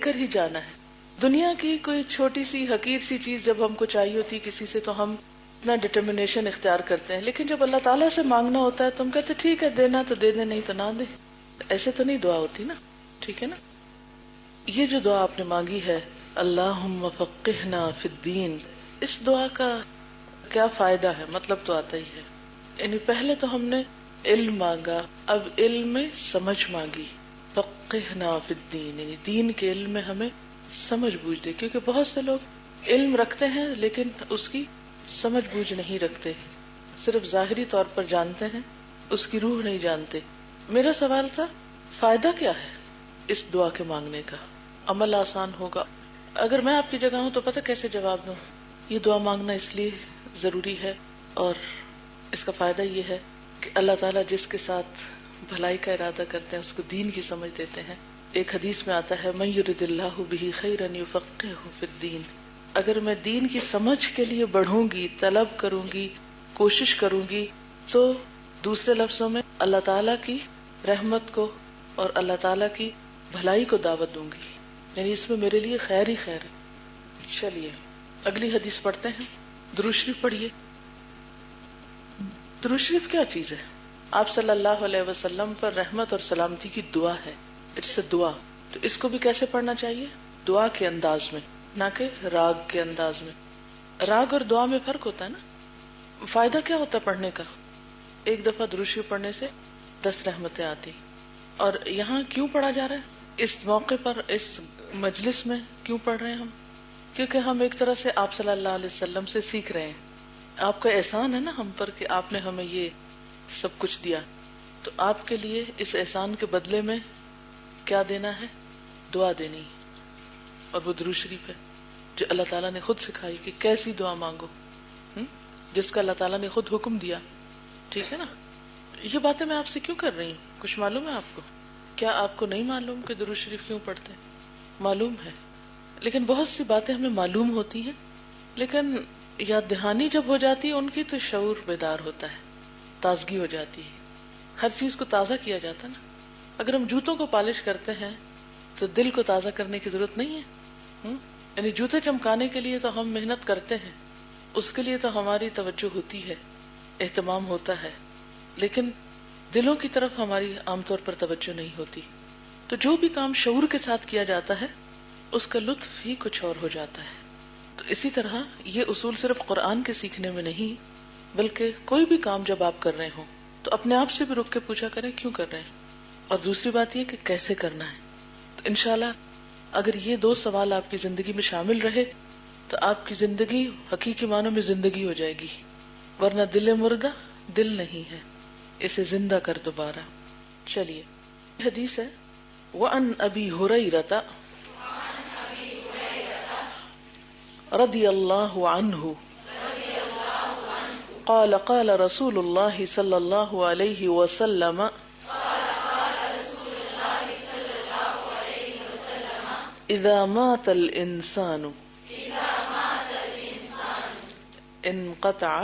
کر ہی جانا ہے. دنیا کی کوئی چھوٹی سی حقیر سی چیز جب ہم کو چاہیے ہوتی کسی سے تو ہم اتنا ڈٹرمنیشن اختیار کرتے ہیں، لیکن جب اللہ تعالیٰ سے مانگنا ہوتا ہے تو ہم کہتے ٹھیک ہے دینا تو دے دیں، نہیں تو نہ دے. ایسے تو نہیں دعا ہوتی نا. ٹھیک ہے نا. یہ جو دعا آپ نے مانگی ہے اللہم فقہنا فی الدین، اس دعا کا کیا فائدہ ہے؟ مطلب تو آتا ہی ہے. یعنی پہلے تو ہم نے علم مانگا، اب علم میں سمجھ مانگی. فقہنا فی الدین یعنی دین کے علم میں ہمیں سمجھ بوجھ دے، کیونکہ بہت سے لوگ علم رکھتے ہیں لیکن اس کی سمجھ بوجھ نہیں رکھتے، صرف ظاہری طور پر جانتے ہیں، اس کی روح نہیں جانتے. میرا سوال تھا فائدہ کیا ہے اس دعا کے مانگنے کا؟ عمل آسان ہوگا. اگر میں آپ کی جگہ ہوں تو پتہ کیسے جواب دوں؟ یہ دعا مانگنا اس لیے ضروری ہے اور اس کا فائدہ یہ ہے کہ اللہ تعالیٰ جس کے ساتھ بھلائی کا ارادہ کرتے ہیں اس کو دین کی سمجھ دیتے ہیں. ایک حدیث میں آتا ہے من یرد اللہ بہ خیرا یفقہہ فی الدین، اگر میں دین کی سمجھ کے لیے بڑھوں گی، طلب کروں گی، کوشش کروں گی، تو دوسرے لفظوں میں اللہ تعالیٰ کی رحمت کو اور اللہ تعالیٰ کی بھلائی کو دعوت دوں گی، یعنی اس میں میرے لیے خیر ہی خیر ہے. چلیے اگلی حدیث پڑھتے ہیں. درود شریف پڑھیے. درود شریف کیا چیز ہے؟ آپ صلی اللہ علیہ وسلم پر رحمت اور سلامتی کی دعا ہے. اٹس اے دعا. تو اس کو بھی کیسے پڑھنا چاہیے؟ دعا کے انداز میں، نہ کہ راگ کے انداز میں. راگ اور دعا میں فرق ہوتا ہے نا. فائدہ کیا ہوتا ہے پڑھنے کا؟ ایک دفعہ درود شریف پڑھنے سے 10 رحمتیں آتی. اور یہاں کیوں پڑھا جا رہا ہے؟ اس موقع پر، اس مجلس میں کیوں پڑھ رہے ہیں ہم؟ کیونکہ ہم ایک طرح سے آپ صلی اللہ علیہ وسلم سے سیکھ رہے ہیں. آپ کا احسان ہے نا ہم پر کہ آپ نے ہمیں یہ سب کچھ دیا، تو آپ کے لیے اس احسان کے بدلے میں کیا دینا ہے؟ دعا دینی. اور وہ درود شریف ہے جو اللہ تعالیٰ نے خود سکھائی کہ کیسی دعا مانگو، جس کا اللہ تعالیٰ نے خود حکم دیا. ٹھیک ہے نا. یہ باتیں میں آپ سے کیوں کر رہی ہوں؟ کچھ معلوم ہے آپ کو؟ کیا آپ کو نہیں معلوم کہ درود شریف کیوں پڑھتے ہیں؟ معلوم ہے، لیکن بہت سی باتیں ہمیں معلوم ہوتی ہیں، لیکن یاد دہانی جب ہو جاتی ہے ان کی تو شعور بیدار ہوتا ہے، تازگی ہو جاتی ہے. ہر چیز کو تازہ کیا جاتا ہے نا. اگر ہم جوتوں کو پالش کرتے ہیں تو دل کو تازہ کرنے کی ضرورت نہیں ہے. یعنی جوتے چمکانے کے لیے تو ہم محنت کرتے ہیں، اس کے لیے تو ہماری توجہ ہوتی ہے، اہتمام ہوتا ہے، لیکن دلوں کی طرف ہماری عام طور پر توجہ نہیں ہوتی. تو جو بھی کام شعور کے ساتھ کیا جاتا ہے اس کا لطف ہی کچھ اور ہو جاتا ہے. تو اسی طرح یہ اصول صرف قرآن کے سیکھنے میں نہیں، بلکہ کوئی بھی کام جب آپ کر رہے ہوں تو اپنے آپ سے بھی رک کے پوچھا کریں کیوں کر رہے ہیں، اور دوسری بات یہ کہ کیسے کرنا ہے. تو انشاءاللہ اگر یہ 2 سوال آپ کی زندگی میں شامل رہے تو آپ کی زندگی حقیقی معنوں میں زندگی ہو جائے گی. ورنہ دل مردہ دل نہیں ہے، اسے زندہ کر دوبارہ. چلیے حدیث ہے وَعَنْ أَبِي هُرَيْرَةَ رضی اللہ عنہ قال قال رسول اللہ صلی اللہ علیہ وسلم اذا مات الانسان انقطع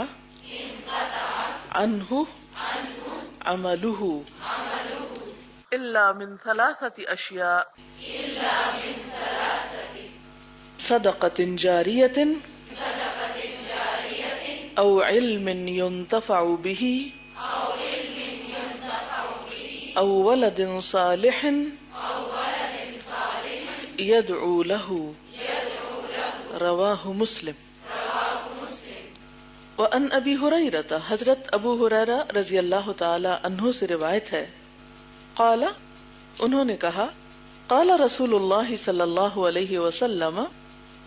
عنہ عمله الا من 3 اشیاء صدقۃ جاریۃ او علم ينتفع به او ولد صالح يدعو له رواہ مسلم. وعن ابی ہریرہ، حضرت ابو ہریرہ رضی اللہ تعالی عنہ سے روایت ہے، قال انہوں نے کہا قال رسول اللہ صلی اللہ علیہ وسلم،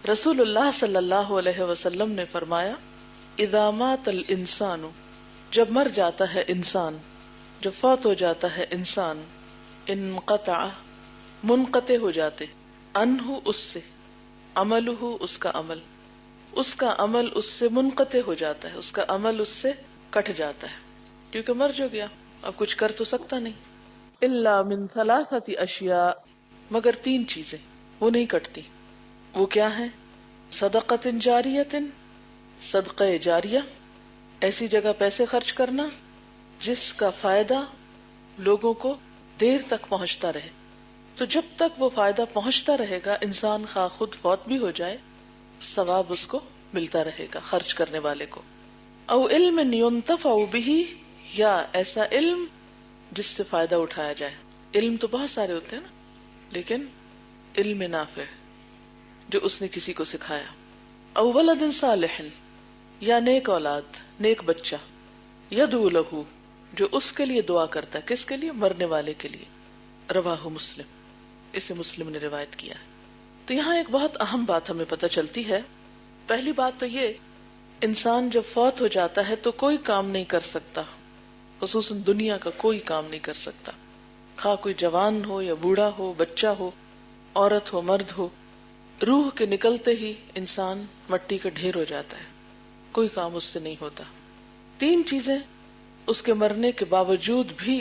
رسول اللہ صلی اللہ علیہ وسلم نے فرمایا اذا مات الانسان، جب مر جاتا ہے انسان، جب فوت ہو جاتا ہے انسان، انقطع منقطع ہو جاتے، عنہ اس سے، عملہ اس کا عمل، اس کا عمل اس سے منقطع ہو جاتا ہے، اس کا عمل اس سے کٹ جاتا ہے، کیونکہ مر جو گیا اب کچھ کر تو سکتا نہیں. الا من 3 اشیاء، مگر 3 چیزیں وہ نہیں کٹتی. وہ کیا ہیں؟ صدقۃ جاریۃ، صدقہ جاریہ، ایسی جگہ پیسے خرچ کرنا جس کا فائدہ لوگوں کو دیر تک پہنچتا رہے. تو جب تک وہ فائدہ پہنچتا رہے گا، انسان خواہ خود فوت بھی ہو جائے، ثواب اس کو ملتا رہے گا خرچ کرنے والے کو. او علم ينتفع به، یا ایسا علم جس سے فائدہ اٹھایا جائے. علم تو بہت سارے ہوتے ہیں نا، لیکن علم نافع جو اس نے کسی کو سکھایا. او ولد صالح، یا نیک اولاد، نیک بچہ، یدعو لہ، جو اس کے لیے دعا کرتا ہے. کس کے لیے؟ مرنے والے کے لیے. رواہ مسلم، اسے مسلم نے روایت کیا ہے. تو یہاں ایک بہت اہم بات ہمیں پتہ چلتی ہے. پہلی بات تو یہ، انسان جب فوت ہو جاتا ہے تو کوئی کام نہیں کر سکتا، خصوصاً دنیا کا کوئی کام نہیں کر سکتا، خواہ کوئی جوان ہو یا بوڑھا ہو، بچہ ہو، عورت ہو، مرد ہو. روح کے نکلتے ہی انسان مٹی کا ڈھیر ہو جاتا ہے، کوئی کام اس سے نہیں ہوتا. 3 چیزیں اس کے مرنے کے باوجود بھی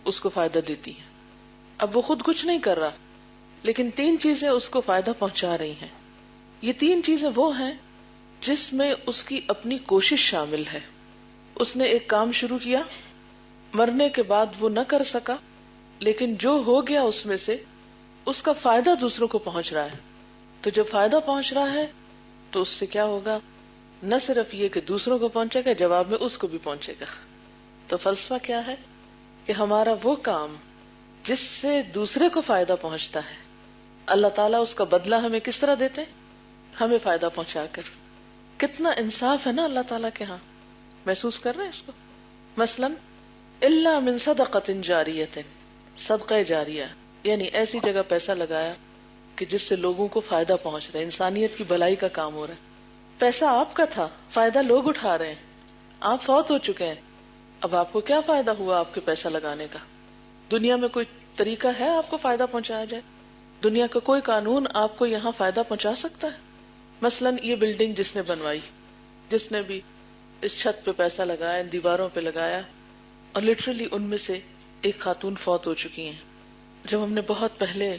اس کو فائدہ دیتی ہیں. اب وہ خود کچھ نہیں کر رہا، لیکن 3 چیزیں اس کو فائدہ پہنچا رہی ہیں. یہ 3 چیزیں وہ ہیں جس میں اس کی اپنی کوشش شامل ہے. اس نے ایک کام شروع کیا، مرنے کے بعد وہ نہ کر سکا، لیکن جو ہو گیا اس میں سے اس کا فائدہ دوسروں کو پہنچ رہا ہے. تو جب فائدہ پہنچ رہا ہے تو اس سے کیا ہوگا؟ نہ صرف یہ کہ دوسروں کو پہنچے گا، جواب میں اس کو بھی پہنچے گا. تو فلسفہ کیا ہے کہ ہمارا وہ کام جس سے دوسرے کو فائدہ پہنچتا ہے، اللہ تعالیٰ اس کا بدلہ ہمیں کس طرح دیتے؟ ہمیں فائدہ پہنچا کر. کتنا انصاف ہے نا اللہ تعالیٰ کے ہاں. محسوس کر رہے ہیں اس کو؟ مثلاً الا من صدقۃ جاریۃ، صدقہ جاریہ، یعنی ایسی جگہ پیسہ لگایا کہ جس سے لوگوں کو فائدہ پہنچ رہا ہے، انسانیت کی بھلائی کا کام ہو رہا ہے. پیسہ آپ کا تھا، فائدہ لوگ اٹھا رہے ہیں، آپ فوت ہو چکے ہیں، اب آپ کو کیا فائدہ ہوا آپ کے پیسہ لگانے کا؟ دنیا میں کوئی طریقہ ہے آپ کو فائدہ پہنچایا جائے؟ دنیا کا کوئی قانون آپ کو یہاں فائدہ پہنچا سکتا ہے؟ مثلاً یہ بلڈنگ جس نے بنوائی، جس نے بھی اس چھت پہ پیسہ لگایا، ان دیواروں پہ لگایا، اور لٹرلی ان میں سے ایک خاتون فوت ہو چکی ہیں. جب ہم نے بہت پہلے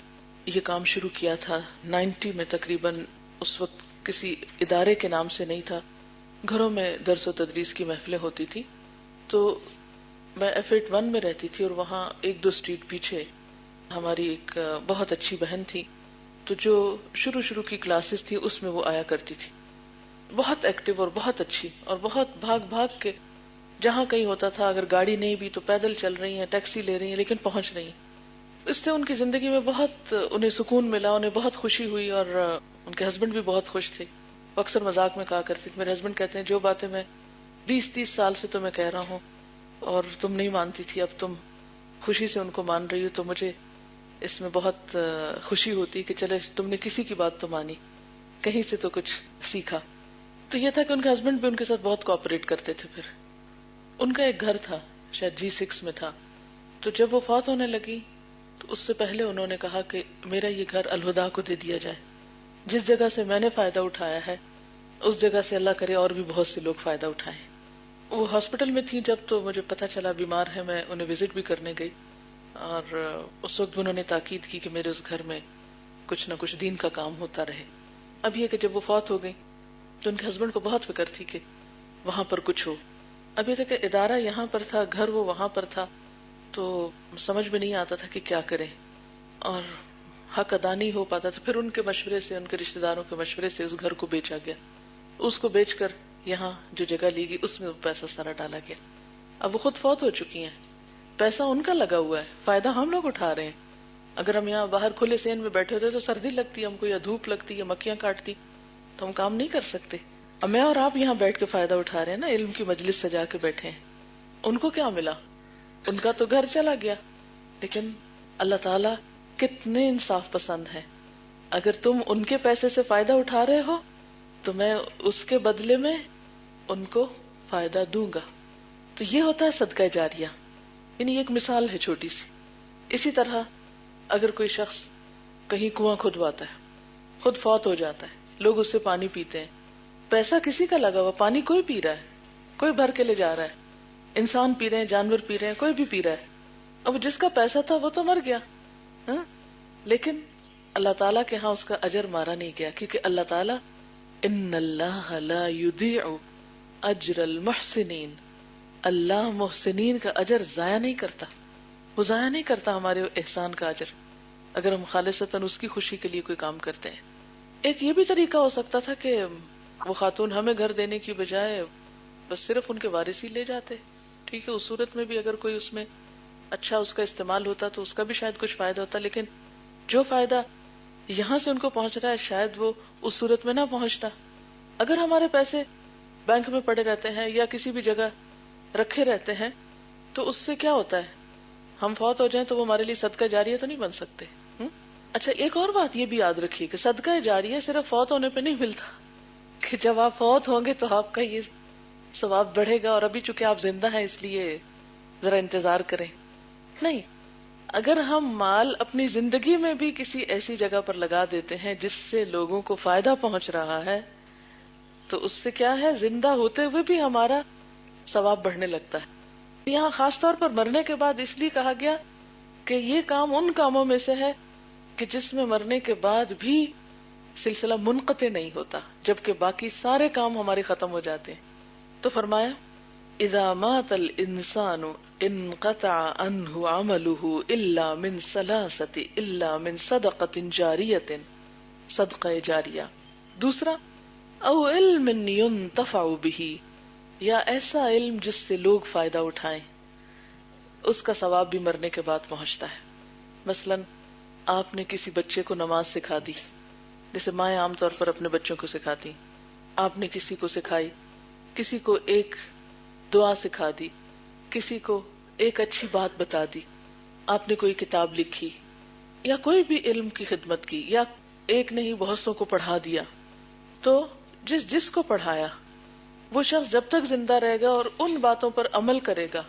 یہ کام شروع کیا تھا 90 میں تقریباً، اس وقت کسی ادارے کے نام سے نہیں تھا، گھروں میں درس و تدریس کی محفلیں ہوتی تھی. تو میں F81 میں رہتی تھی، اور وہاں 1-2 اسٹریٹ پیچھے ہماری ایک بہت اچھی بہن تھی. تو جو شروع کی کلاسز تھی اس میں وہ آیا کرتی تھی، بہت ایکٹیو اور بہت اچھی، اور بہت بھاگ کے جہاں کہیں ہوتا تھا، اگر گاڑی نہیں بھی تو پیدل چل رہی ہیں، ٹیکسی لے رہی ہیں، لیکن پہنچ رہی ہیں. اس سے ان کی زندگی میں بہت انہیں سکون ملا، انہیں بہت خوشی ہوئی، اور ان کے ہسبینڈ بھی بہت خوش تھے. وہ اکثر مذاق میں کہا کرتی تھی، میرے ہسبینڈ کہتے ہیں جو باتیں میں 20-30 سال سے تمہیں کہہ رہا ہوں اور تم نہیں مانتی تھی، اب تم خوشی سے ان کو مان رہی ہو، تو مجھے اس میں بہت خوشی ہوتی کہ چلے تم نے کسی کی بات تو مانی، کہیں سے تو کچھ سیکھا. تو یہ تھا کہ ان کے ہسبینڈ بھی ان کے ساتھ بہت کوآپریٹ کرتے تھے. پھر ان کا ایک گھر تھا، شاید G6 میں تھا. تو جب وہ فوت ہونے لگی تو اس سے پہلے انہوں نے کہا کہ میرا یہ گھر الہدا کو دے دیا جائے. جس جگہ سے میں نے فائدہ اٹھایا ہے اس جگہ سے اللہ کرے اور بھی بہت سے لوگ فائدہ اٹھائیں. وہ ہاسپٹل میں تھی جب، تو مجھے پتا چلا بیمار ہے، میں انہیں وزٹ بھی کرنے گئی، اور اس وقت انہوں نے تاکید کی کہ میرے اس گھر میں کچھ نہ کچھ دین کا کام ہوتا رہے. اب یہ کہ جب وہ فوت ہو گئی تو ان کے ہسبینڈ کو بہت فکر تھی کہ وہاں پر کچھ ہو. اب یہ تھا کہ ادارہ یہاں پر تھا، گھر وہ وہاں پر تھا، تو سمجھ میں نہیں آتا تھا کہ کیا کریں، اور حق ادا نہیں ہو پاتا. تو پھر ان کے مشورے سے، ان کے رشتے داروں کے مشورے سے اس گھر کو بیچا گیا. اس کو بیچ کر یہاں جو جگہ لی گئی اس میں پیسہ سارا ڈالا گیا. اب وہ خود فوت ہو چکی ہیں، پیسہ ان کا لگا ہوا ہے، فائدہ ہم لوگ اٹھا رہے ہیں. اگر ہم یہاں باہر کھلے سین میں بیٹھے ہوتے تو سردی لگتی ہم کو، یا دھوپ لگتی، یا مکھیاں کاٹتی، تو ہم کام نہیں کر سکتے. اب میں اور آپ یہاں بیٹھ کے فائدہ اٹھا رہے ہیں نا، علم کی مجلس سجا کے بیٹھے ہیں. ان کو کیا ملا؟ ان کا تو گھر چلا گیا. لیکن اللہ تعالیٰ کتنے انصاف پسند ہے. اگر تم ان کے پیسے سے فائدہ اٹھا رہے ہو تو میں اس کے بدلے میں ان کو فائدہ دوں گا. تو یہ ہوتا ہے صدقہ جاریہ. یعنی ایک مثال ہے چھوٹی سی. اسی طرح اگر کوئی شخص کہیں کنواں کھدواتا ہے، خود فوت ہو جاتا ہے، لوگ اس سے پانی پیتے ہیں، پیسہ کسی کا لگا ہوا، پانی کوئی پی رہا ہے، کوئی بھر کے لے جا رہا ہے، انسان پی رہے ہیں، جانور پی رہے ہیں، کوئی بھی پی رہا ہے. اب جس کا پیسہ تھا وہ تو مر گیا، لیکن اللہ تعالیٰ کے ہاں اس کا اجر مارا نہیں گیا، کیونکہ اللہ تعالیٰ ان اللہ لا یضیع اجر المحسنین، اللہ محسنین کا اجر ضائع نہیں کرتا. وہ ضائع نہیں کرتا ہمارے احسان کا اجر. اگر ہم خالصتاً اس کی خوشی کے لیے کوئی کام کرتے ہیں. ایک یہ بھی طریقہ ہو سکتا تھا کہ وہ خاتون ہمیں گھر دینے کی بجائے بس صرف ان کے وارث ہی لے جاتے. ٹھیک ہے، اس صورت میں بھی اگر کوئی اس میں اچھا اس کا استعمال ہوتا تو اس کا بھی شاید کچھ فائدہ ہوتا، لیکن جو فائدہ یہاں سے ان کو پہنچ رہا ہے شاید وہ اس صورت میں نہ پہنچتا. اگر ہمارے پیسے بینک میں پڑے رہتے ہیں یا کسی بھی جگہ رکھے رہتے ہیں تو اس سے کیا ہوتا ہے، ہم فوت ہو جائیں تو وہ ہمارے لیے صدقہ جاریہ تو نہیں بن سکتے. اچھا، ایک اور بات یہ بھی یاد رکھیے کہ صدقہ جاریہ صرف فوت ہونے پہ نہیں ملتا کہ جب آپ فوت ہوں گے تو آپ کا یہ ثواب بڑھے گا اور ابھی چونکہ آپ زندہ ہیں اس لیے ذرا انتظار کریں. نہیں، اگر ہم مال اپنی زندگی میں بھی کسی ایسی جگہ پر لگا دیتے ہیں جس سے لوگوں کو فائدہ پہنچ رہا ہے تو اس سے کیا ہے، زندہ ہوتے ہوئے بھی ہمارا ثواب بڑھنے لگتا ہے. یہاں خاص طور پر مرنے کے بعد اس لیے کہا گیا کہ یہ کام ان کاموں میں سے ہے کہ جس میں مرنے کے بعد بھی سلسلہ منقطع نہیں ہوتا، جبکہ باقی سارے کام ہمارے ختم ہو جاتے ہیں. تو فرمایا اذا مات الانسان انقطع عنه عمله الا من ثلاثه الا من صدقة جاریۃ، صدقہ جاریہ. دوسرا او علم ينتفع به، یا ایسا علم جس سے لوگ فائدہ اٹھائیں، اس کا ثواب بھی مرنے کے بعد پہنچتا ہے. مثلا آپ نے کسی بچے کو نماز سکھا دی، جیسے مائیں عام طور پر اپنے بچوں کو سکھاتی، آپ نے کسی کو سکھائی، کسی کو ایک دعا سکھا دی، کسی کو ایک اچھی بات بتا دی، آپ نے کوئی کتاب لکھی یا کوئی بھی علم کی خدمت کی، یا ایک نہیں بہت سو کو پڑھا دیا، تو جس کو پڑھایا وہ شخص جب تک زندہ رہے گا اور ان باتوں پر عمل کرے گا.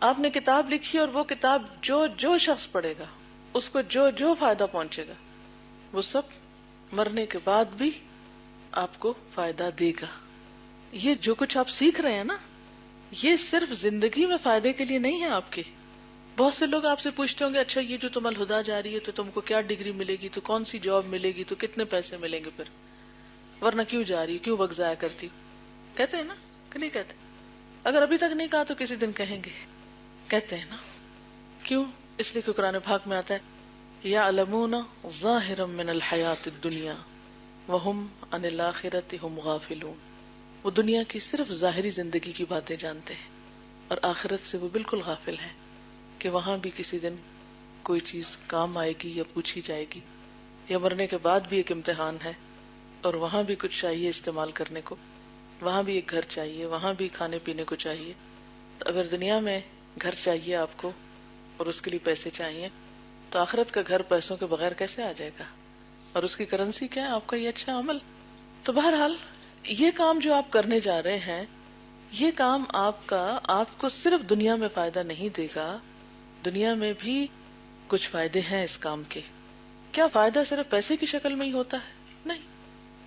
آپ نے کتاب لکھی اور وہ کتاب جو شخص پڑھے گا اس کو جو فائدہ پہنچے گا وہ سب مرنے کے بعد بھی آپ کو فائدہ دے گا. یہ جو کچھ آپ سیکھ رہے ہیں نا، یہ صرف زندگی میں فائدے کے لیے نہیں ہے آپ کے. بہت سے لوگ آپ سے پوچھتے ہوں گے اچھا یہ جو تم الہدا جا رہی ہے تو تم کو کیا ڈگری ملے گی، تو کون سی جاب ملے گی، تو کتنے پیسے ملیں گے، پھر ورنہ کیوں جا رہی ہے، کیوں وقت ضائع کرتی. کہتے ہیں نا کہ نہیں کہتے؟ اگر ابھی تک نہیں کہا تو کسی دن کہیں گے. کہتے ہیں نا. کیوں؟ اس لیے کہ قرآن پاک میں آتا ہے یعلمون ظاہرا من الحیات الدنیا وہم عن الآخرۃ ہم غافلون. وہ دنیا کی صرف ظاہری زندگی کی باتیں جانتے ہیں اور آخرت سے وہ بالکل غافل ہیں کہ وہاں بھی کسی دن کوئی چیز کام آئے گی یا پوچھی جائے گی، یا مرنے کے بعد بھی ایک امتحان ہے اور وہاں بھی کچھ چاہیے استعمال کرنے کو، وہاں بھی ایک گھر چاہیے، وہاں بھی کھانے پینے کو چاہیے. تو اگر دنیا میں گھر چاہیے آپ کو اور اس کے لیے پیسے چاہیے تو آخرت کا گھر پیسوں کے بغیر کیسے آ جائے گا؟ اور اس کی کرنسی کیا ہے؟ آپ کا یہ اچھا عمل. تو بہرحال یہ کام جو آپ کرنے جا رہے ہیں، یہ کام آپ کو صرف دنیا میں فائدہ نہیں دے گا، دنیا میں بھی کچھ فائدے ہیں اس کام کے. کیا فائدہ صرف پیسے کی شکل میں ہی ہوتا ہے؟ نہیں.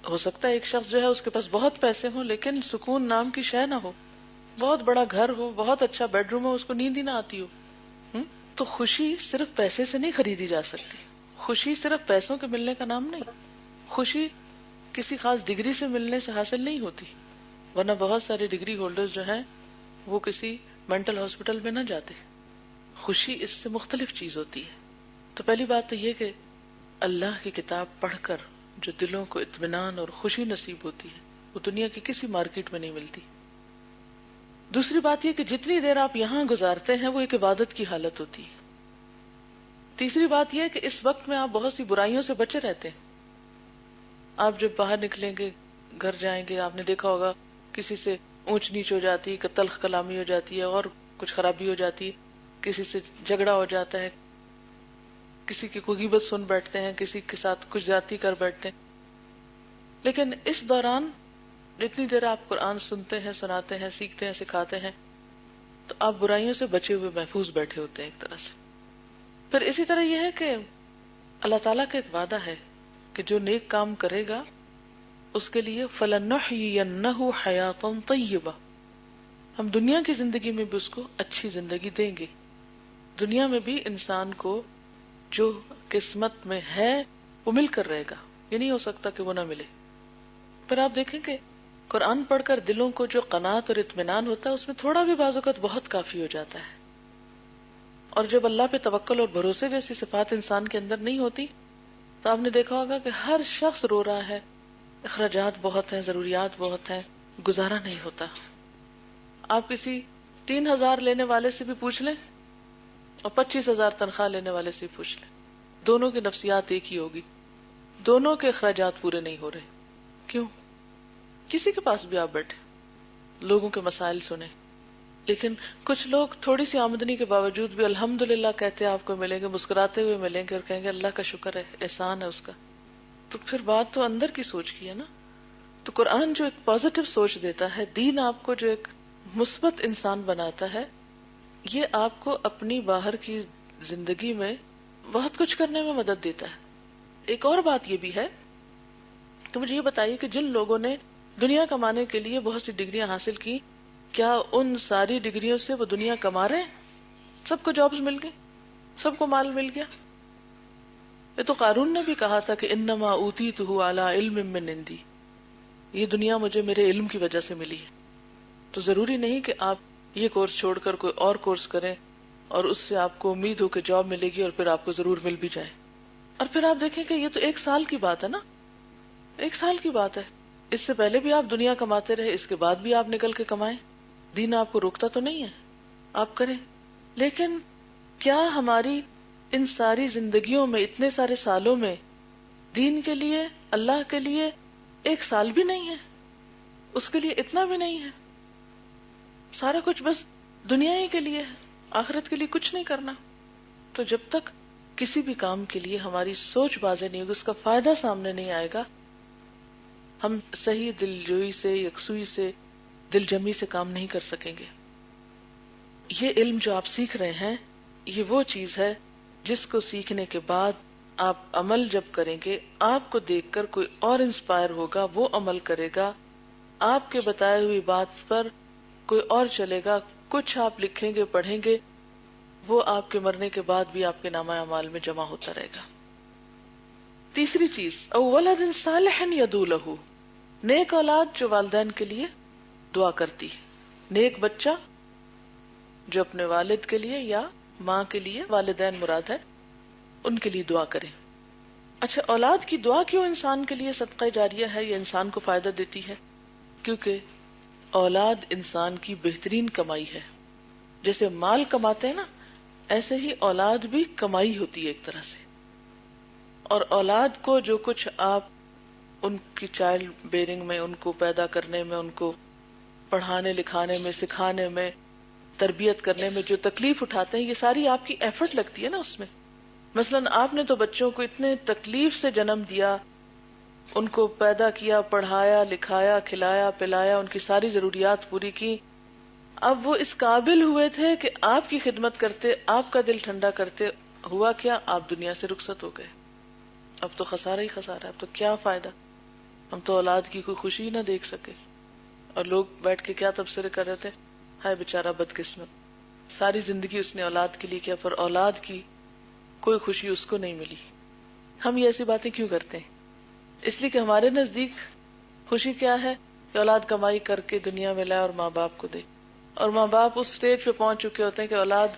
ہو سکتا ہے ایک شخص جو ہے اس کے پاس بہت پیسے ہوں لیکن سکون نام کی شے نہ ہو، بہت بڑا گھر ہو، بہت اچھا بیڈ روم ہو، اس کو نیند ہی نہ آتی ہو. تو خوشی صرف پیسے سے نہیں خریدی جا سکتی. خوشی صرف پیسوں کے ملنے کا نام نہیں. خوشی کسی خاص ڈگری سے ملنے سے حاصل نہیں ہوتی، ورنہ بہت سارے ڈگری ہولڈرز جو ہیں وہ کسی مینٹل ہاسپٹل میں نہ جاتے. خوشی اس سے مختلف چیز ہوتی ہے. تو پہلی بات تو یہ کہ اللہ کی کتاب پڑھ کر جو دلوں کو اطمینان اور خوشی نصیب ہوتی ہے وہ دنیا کی کسی مارکیٹ میں نہیں ملتی. دوسری بات یہ کہ جتنی دیر آپ یہاں گزارتے ہیں وہ ایک عبادت کی حالت ہوتی ہے. تیسری بات یہ کہ اس وقت میں آپ بہت سی برائیوں سے بچے رہتے ہیں. آپ جب باہر نکلیں گے، گھر جائیں گے، آپ نے دیکھا ہوگا کسی سے اونچ نیچ ہو جاتی ہے، تلخ کلامی ہو جاتی ہے، اور کچھ خرابی ہو جاتی ہے، کسی سے جھگڑا ہو جاتا ہے، کسی کی کوئی غیبت سن بیٹھتے ہیں، کسی کے ساتھ کچھ زیادتی کر بیٹھتے ہیں. لیکن اس دوران جتنی دیر آپ قرآن سنتے ہیں، سناتے ہیں، سیکھتے ہیں، سکھاتے ہیں، تو آپ برائیوں سے بچے ہوئے محفوظ بیٹھے ہوتے ہیں ایک طرح سے. پھر اسی طرح یہ ہے کہ اللہ تعالیٰ کا ایک وعدہ ہے کہ جو نیک کام کرے گا اس کے لیے فَلَنُحْيِيَنَّهُ حَيَاةً طَيِّبَةً، ہم دنیا کی زندگی میں بھی اس کو اچھی زندگی دیں گے. دنیا میں بھی انسان کو جو قسمت میں ہے وہ مل کر رہے گا، یہ نہیں ہو سکتا کہ وہ نہ ملے. پھر آپ دیکھیں کہ قرآن پڑھ کر دلوں کو جو قناعت اور اطمینان ہوتا ہے اس میں تھوڑا بھی بعض اوقات بہت کافی ہو جاتا ہے. اور جب اللہ پہ توکل اور بھروسے جیسی صفات انسان کے اندر نہیں ہوتی تو آپ نے دیکھا ہوگا کہ ہر شخص رو رہا ہے، اخراجات بہت ہیں، ضروریات بہت ہیں، گزارا نہیں ہوتا. آپ کسی 3,000 لینے والے سے بھی پوچھ لیں اور 25,000 تنخواہ لینے والے سے بھی پوچھ لیں، دونوں کی نفسیات ایک ہی ہوگی، دونوں کے اخراجات پورے نہیں ہو رہے. کیوں؟ کسی کے پاس بھی آپ بیٹھے لوگوں کے مسائل سنیں، لیکن کچھ لوگ تھوڑی سی آمدنی کے باوجود بھی الحمدللہ کہتے آپ کو ملیں گے، مسکراتے ہوئے ملیں گے اور کہیں گے اللہ کا شکر ہے، احسان ہے اس کا. تو پھر بات تو اندر کی سوچ کی ہے نا. تو قرآن جو ایک پازیٹو سوچ دیتا ہے، دین آپ کو جو ایک مثبت انسان بناتا ہے، یہ آپ کو اپنی باہر کی زندگی میں بہت کچھ کرنے میں مدد دیتا ہے. ایک اور بات یہ بھی ہے کہ مجھے یہ بتائیے کہ جن لوگوں نے دنیا کمانے کے لیے بہت سی ڈگریاں حاصل کی، کیا ان ساری ڈگریوں سے وہ دنیا کما رہے ہیں؟ سب کو جابز مل گئی، سب کو مال مل گیا. یہ تو قارون نے بھی کہا تھا کہ انما اوتیتہ علی علم من عندی، یہ دنیا مجھے میرے علم کی وجہ سے ملی ہے. تو ضروری نہیں کہ آپ یہ کورس چھوڑ کر کوئی اور کورس کریں اور اس سے آپ کو امید ہو کہ جاب ملے گی اور پھر آپ کو ضرور مل بھی جائے. اور پھر آپ دیکھیں کہ یہ تو 1 سال کی بات ہے نا، 1 سال کی بات ہے. اس سے پہلے بھی آپ دنیا کماتے رہے، اس کے بعد بھی آپ نکل کے کمائیں، دین آپ کو روکتا تو نہیں ہے، آپ کریں. لیکن کیا ہماری ان ساری زندگیوں میں، اتنے سارے سالوں میں دین کے لیے، اللہ کے لیے 1 سال بھی نہیں ہے؟ اس کے لیے اتنا بھی نہیں ہے. سارا کچھ بس دنیا ہی کے لیے ہے، آخرت کے لیے کچھ نہیں کرنا. تو جب تک کسی بھی کام کے لیے ہماری سوچ واضح نہیں ہوگی، اس کا فائدہ سامنے نہیں آئے گا، ہم صحیح دلجوئی سے، یکسوئی سے، دل جمی سے کام نہیں کر سکیں گے. یہ علم جو آپ سیکھ رہے ہیں، یہ وہ چیز ہے جس کو سیکھنے کے بعد آپ عمل جب کریں گے، آپ کو دیکھ کر کوئی اور انسپائر ہوگا، وہ عمل کرے گا، آپ کے بتائے ہوئی بات پر کوئی اور چلے گا، کچھ آپ لکھیں گے، پڑھیں گے، وہ آپ کے مرنے کے بعد بھی آپ کے نامہ اعمال میں جمع ہوتا رہے گا. تیسری چیز، او ولد صالح یدعو لہ، نیک اولاد جو والدین کے لیے دعا کرتی ہے. نیک بچہ جو اپنے والد کے لیے یا ماں کے لیے، والدین مراد ہے، ان کے لیے دعا کرے. اچھا، اولاد کی دعا کیوں انسان کے لیے صدقہ جاریہ ہے یا انسان کو فائدہ دیتی ہے؟ کیونکہ اولاد انسان کی بہترین کمائی ہے. جیسے مال کماتے ہیں نا، ایسے ہی اولاد بھی کمائی ہوتی ہے ایک طرح سے. اور اولاد کو جو کچھ آپ ان کی چائلڈ بیئرنگ میں، ان کو پیدا کرنے میں، ان کو پڑھانے لکھانے میں، سکھانے میں، تربیت کرنے میں جو تکلیف اٹھاتے ہیں، یہ ساری آپ کی ایفرٹ لگتی ہے نا اس میں. مثلاً آپ نے تو بچوں کو اتنے تکلیف سے جنم دیا، ان کو پیدا کیا، پڑھایا لکھایا، کھلایا پلایا، ان کی ساری ضروریات پوری کی. اب وہ اس قابل ہوئے تھے کہ آپ کی خدمت کرتے، آپ کا دل ٹھنڈا کرتے. ہوا کیا؟ آپ دنیا سے رخصت ہو گئے. اب تو خسارہ ہی خسارہ ہے، اب تو کیا فائدہ؟ ہم تو اولاد کی کوئی خوشی نہ دیکھ سکے. اور لوگ بیٹھ کے کیا تبصرے کر رہے تھے، ہائے بیچارہ بدقسمت، ساری زندگی اس نے اولاد کے لیے کیا، پر اولاد کی کوئی خوشی اس کو نہیں ملی. ہم یہ ایسی باتیں کیوں کرتے ہیں؟ اس لیے کہ ہمارے نزدیک خوشی کیا ہے کہ اولاد کمائی کر کے دنیا میں لائے اور ماں باپ کو دے. اور ماں باپ اس سٹیج پہ پہنچ چکے ہوتے ہیں کہ اولاد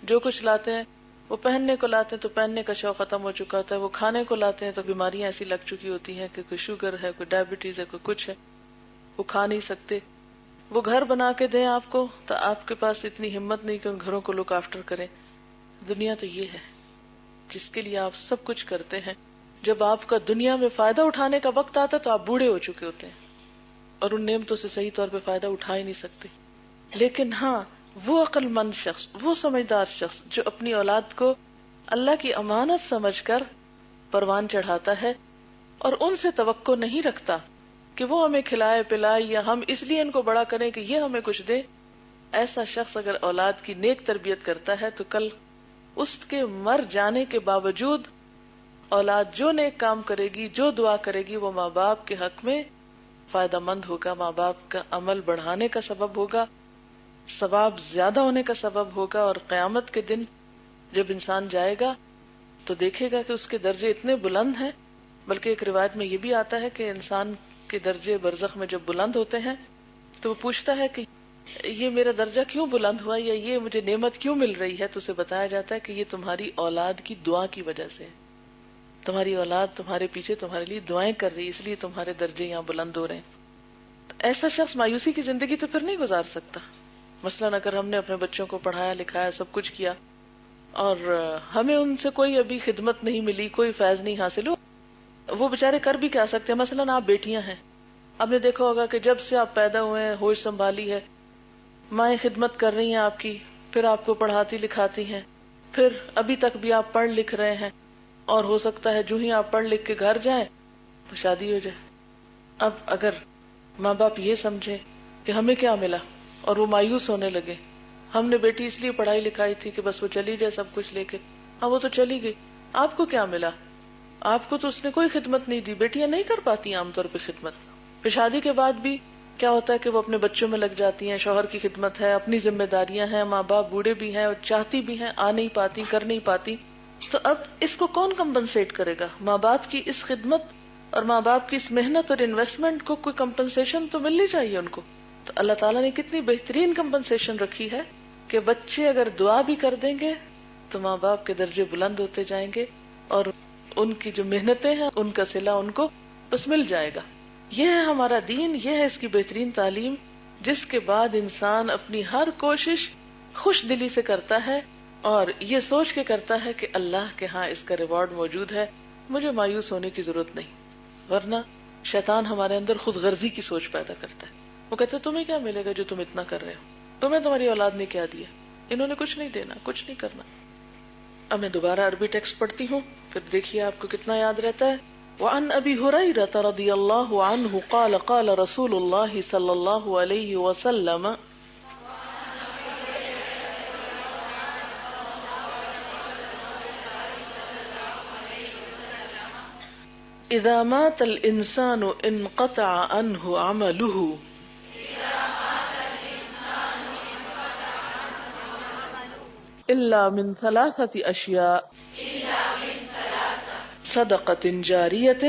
جو کچھ لاتے ہیں، وہ پہننے کو لاتے ہیں تو پہننے کا شوق ختم ہو چکا ہوتا ہے، وہ کھانے کو لاتے ہیں تو بیماریاں ایسی لگ چکی ہوتی ہیں کہ کوئی شوگر ہے، کوئی ڈائبٹیز ہے، کوئی کچھ ہے، وہ کھا نہیں سکتے. وہ گھر بنا کے دیں آپ کو تو آپ کے پاس اتنی ہمت نہیں کہ ان گھروں کو لک آفٹر کریں. دنیا تو یہ ہے جس کے لیے آپ سب کچھ کرتے ہیں. جب آپ کا دنیا میں فائدہ اٹھانے کا وقت آتا ہے تو آپ بوڑھے ہو چکے ہوتے ہیں اور ان نعمتوں سے صحیح طور پہ فائدہ اٹھا ہی نہیں سکتے. لیکن ہاں، وہ عقل مند شخص، وہ سمجھدار شخص جو اپنی اولاد کو اللہ کی امانت سمجھ کر پروان چڑھاتا ہے اور ان سے توقع نہیں رکھتا کہ وہ ہمیں کھلائے پلائے یا ہم اس لیے ان کو بڑا کریں کہ یہ ہمیں کچھ دے. ایسا شخص اگر اولاد کی نیک تربیت کرتا ہے تو کل اس کے مر جانے کے باوجود اولاد جو نیک کام کرے گی، جو دعا کرے گی، وہ ماں باپ کے حق میں فائدہ مند ہوگا، ماں باپ کا عمل بڑھانے کا سبب ہوگا، ثواب زیادہ ہونے کا سبب ہوگا. اور قیامت کے دن جب انسان جائے گا تو دیکھے گا کہ اس کے درجے اتنے بلند ہیں. بلکہ ایک روایت میں یہ بھی آتا ہے کہ انسان کے درجے برزخ میں جب بلند ہوتے ہیں تو وہ پوچھتا ہے کہ یہ میرا درجہ کیوں بلند ہوا یا یہ مجھے نعمت کیوں مل رہی ہے، تو اسے بتایا جاتا ہے کہ یہ تمہاری اولاد کی دعا کی وجہ سے ہے. تمہاری اولاد تمہارے پیچھے تمہارے لیے دعائیں کر رہی، اس لیے تمہارے درجے یہاں بلند ہو رہے ہیں. تو ایسا شخص مایوسی کی زندگی تو پھر نہیں گزار سکتا. مثلاً اگر ہم نے اپنے بچوں کو پڑھایا لکھایا سب کچھ کیا اور ہمیں ان سے کوئی ابھی خدمت نہیں ملی، کوئی فیض نہیں حاصل ہو، وہ بےچارے کر بھی کیا سکتے ہیں. مثلاً آپ بیٹیاں ہیں، آپ نے دیکھا ہوگا کہ جب سے آپ پیدا ہوئے ہیں ہوش سنبھالی ہے، مائیں خدمت کر رہی ہیں آپ کی، پھر آپ کو پڑھاتی لکھاتی ہیں، پھر ابھی تک بھی آپ پڑھ لکھ رہے ہیں، اور ہو سکتا ہے جو ہی آپ پڑھ لکھ کے گھر جائیں تو شادی ہو جائے. اب اگر ماں باپ یہ سمجھے کہ ہمیں کیا ملا اور وہ مایوس ہونے لگے، ہم نے بیٹی اس لیے پڑھائی لکھائی تھی کہ بس وہ چلی جائے سب کچھ لے کے، ہاں وہ تو چلی گئی، آپ کو کیا ملا؟ آپ کو تو اس نے کوئی خدمت نہیں دی. بیٹیاں نہیں کر پاتی عام طور پہ خدمت. پھر شادی کے بعد بھی کیا ہوتا ہے کہ وہ اپنے بچوں میں لگ جاتی ہیں، شوہر کی خدمت ہے، اپنی ذمہ داریاں ہیں، ماں باپ بوڑھے بھی ہیں اور چاہتی بھی ہیں، آ نہیں پاتی، کر نہیں پاتی. تو اب اس کو کون کمپنسیٹ کرے گا؟ ماں باپ کی اس خدمت اور ماں باپ کی اس محنت اور انویسٹمنٹ کو کوئی کمپنسیشن تو ملنی چاہیے ان کو. تو اللہ تعالیٰ نے کتنی بہترین کمپنسیشن رکھی ہے کہ بچے اگر دعا بھی کر دیں گے تو ماں باپ کے درجے بلند ہوتے جائیں گے اور ان کی جو محنتیں ہیں ان کا صلہ ان کو بس مل جائے گا. یہ ہے ہمارا دین، یہ ہے اس کی بہترین تعلیم، جس کے بعد انسان اپنی ہر کوشش خوش دلی سے کرتا ہے اور یہ سوچ کے کرتا ہے کہ اللہ کے ہاں اس کا ریوارڈ موجود ہے، مجھے مایوس ہونے کی ضرورت نہیں. ورنہ شیطان ہمارے اندر خود غرضی کی سوچ پیدا کرتا ہے. وہ کہتے ہیں تمہیں کیا ملے گا جو تم اتنا کر رہے ہو، تمہیں تمہاری اولاد نے کیا دیا، انہوں نے کچھ نہیں دینا، کچھ نہیں کرنا. اب میں دوبارہ عربی ٹیکسٹ پڑھتی ہوں، پھر دیکھیے آپ کو کتنا یاد رہتا ہے. وعن ابی ہریرہ رضی اللہ عنہ قال قال رسول اللہ صلی اللہ علیہ وسلم اذا مات الانسان انقطع عنه عمله الا من ثلاثة اشیاء صدقة جاریة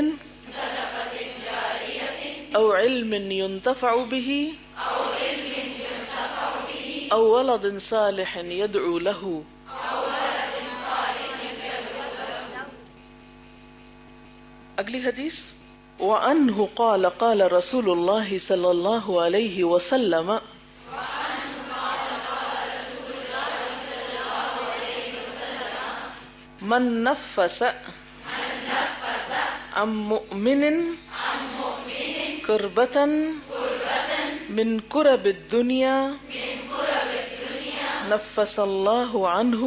او علم ينتفع به او ولد صالح يدعو له. اگلی حدیث وعنہ قال قال رسول اللہ صلی اللہ علیہ وسلم من نفس عن مؤمن کربة من کرب الدنیا نفس اللہ عنہ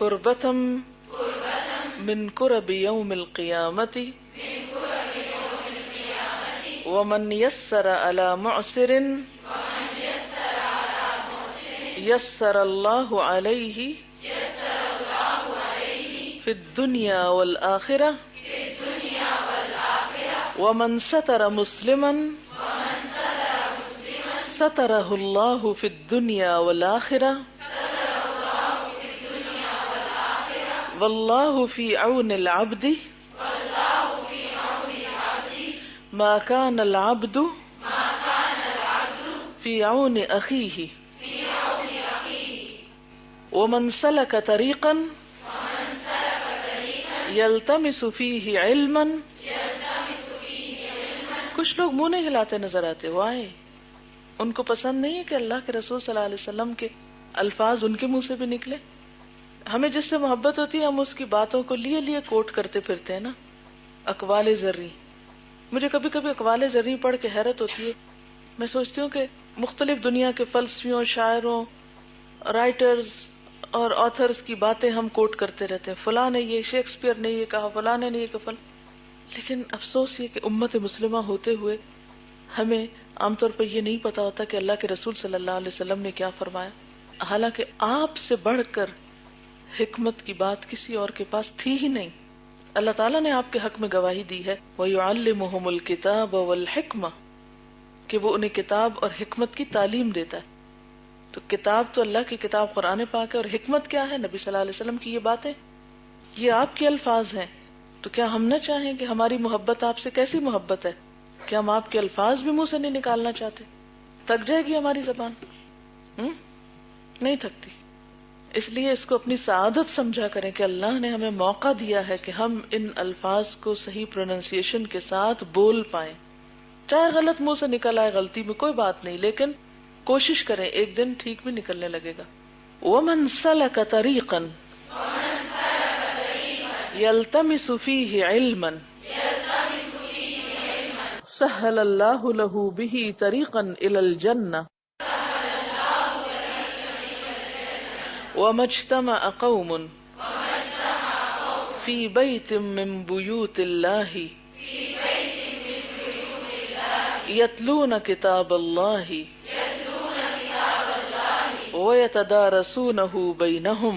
کربة من کرب یوم القیامت ومن یسر علی معسر یسر اللہ علیہ فی الدنیا والآخرہ ومن ستر مسلما سترہ اللہ فی الدنیا والآخرہ واللہ فی عون العبد ما کان العبد فی عون اخیہ ومن سلک طریقا یلتمس فیہ علما. کچھ لوگ منہ نہیں ہلاتے نظر آتے، وائے ان کو پسند نہیں ہے کہ اللہ کے رسول صلی اللہ علیہ وسلم کے الفاظ ان کے منہ سے بھی نکلے. ہمیں جس سے محبت ہوتی ہے ہم اس کی باتوں کو لیے کوٹ کرتے پھرتے ہیں نا. اقوال زرعی، مجھے کبھی کبھی اقوال زرعی پڑھ کے حیرت ہوتی ہے. میں سوچتی ہوں کہ مختلف دنیا کے فلسفیوں، شاعروں، رائٹرز اور آتھرز کی باتیں ہم کوٹ کرتے رہتے ہیں، فلاں نے یہ، شیکسپیئر نے یہ کہا، فلاں نے یہ کہا. لیکن افسوس یہ کہ امت مسلمہ ہوتے ہوئے ہمیں عام طور پر یہ نہیں پتا ہوتا کہ اللہ کے رسول صلی اللہ علیہ وسلم نے کیا فرمایا، حالانکہ آپ سے بڑھ کر حکمت کی بات کسی اور کے پاس تھی ہی نہیں. اللہ تعالیٰ نے آپ کے حق میں گواہی دی ہے وَيُعَلِّمُهُمُ الْكِتَابَ وَالْحِكْمَةَ کہ وہ انہیں کتاب اور حکمت کی تعلیم دیتا ہے. تو کتاب تو اللہ کی کتاب قرآن پاک ہے، اور حکمت کیا ہے؟ نبی صلی اللہ علیہ وسلم کی یہ باتیں، یہ آپ کے الفاظ ہیں. تو کیا ہم نہ چاہیں کہ ہماری محبت آپ سے کیسی محبت ہے کہ ہم آپ کے الفاظ بھی منہ سے نہیں نکالنا چاہتے؟ تھک جائے گی ہماری زبان؟ نہیں تھکتی. اس لیے اس کو اپنی سعادت سمجھا کریں کہ اللہ نے ہمیں موقع دیا ہے کہ ہم ان الفاظ کو صحیح پروننسیشن کے ساتھ بول پائیں. چاہے غلط منہ سے نکل آئے غلطی میں کوئی بات نہیں، لیکن کوشش کریں، ایک دن ٹھیک بھی نکلنے لگے گا. وَمَنْ سَلَكَ طَرِيقًا يَلْتَمِسُ فِيهِ عِلْمًا سَهَّلَ اللَّهُ لَهُ بِهِ طَرِيقًا إِلَى الْجَنَّةِ وَمَا اجْتَمَعَ قَوْمٌ فِي بَيْتٍ مِّن بُيُوتِ اللَّهِ يَتْلُونَ كِتَابَ اللَّهِ وَيَتَدَارَسُونَهُ بَيْنَهُمْ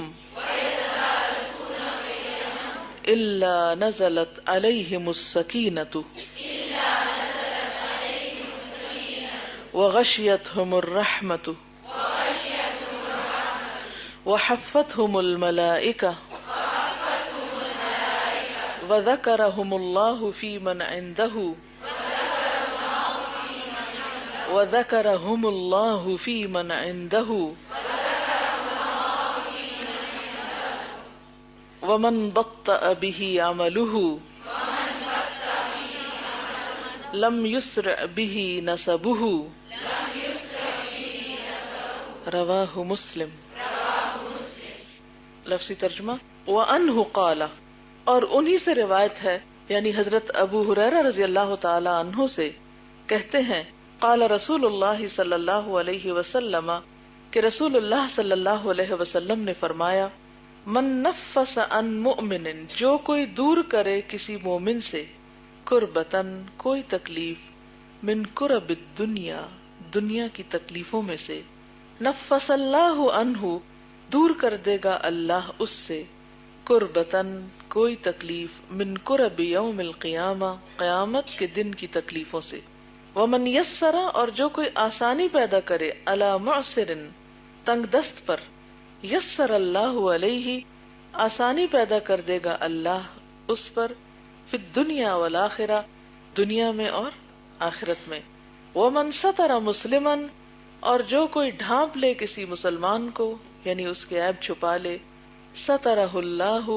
إِلَّا نَزَلَتْ عَلَيْهِمُ السَّكِينَةُ وَغَشِيَتْهُمُ الرَّحْمَةُ وَحَفَّتْهُمُ الْمَلَائِكَةُ وَذَكَرَهُمُ اللَّهُ فِي مَنْ عِندَهُ وَذَكَرَهُمُ اللَّهُ فِي مَنْ عِندَهُ وَمَنْ بَطَّأَ بِهِ عَمَلُهُ لَمْ يُسْرِعْ بِهِ نَسَبُهُ رواہ مسلم. لفظی ترجمہ. وَأَنْهُ قَالَ، اور انہی سے روایت ہے، یعنی حضرت ابو ہریرہ رضی اللہ تعالی عنہ سے کہتے ہیں، قال رسول اللہ صلی اللہ علیہ وسلم، کہ رسول اللہ صلی اللہ علیہ وسلم نے فرمایا، من نفس عن مؤمن، جو کوئی دور کرے کسی مومن سے، کربتن، کوئی تکلیف، من کرب الدنیا، دنیا کی تکلیفوں میں سے، نفس اللہ عنہ، دور کر دے گا اللہ اس سے، کربتن، کوئی تکلیف، من کرب یوم القیامہ، قیامت کے دن کی تکلیفوں سے. ومن یسر، اور جو کوئی آسانی پیدا کرے، علی معسر، تنگ دست پر، یسر اللہ علیہ، آسانی پیدا کر دے گا اللہ اس پر، فی الدنیا والآخرہ، دنیا میں اور آخرت میں. ومن ستر مسلما، اور جو کوئی ڈھانپ لے کسی مسلمان کو، یعنی اس کے عیب چھپا لے، سترہ اللہ،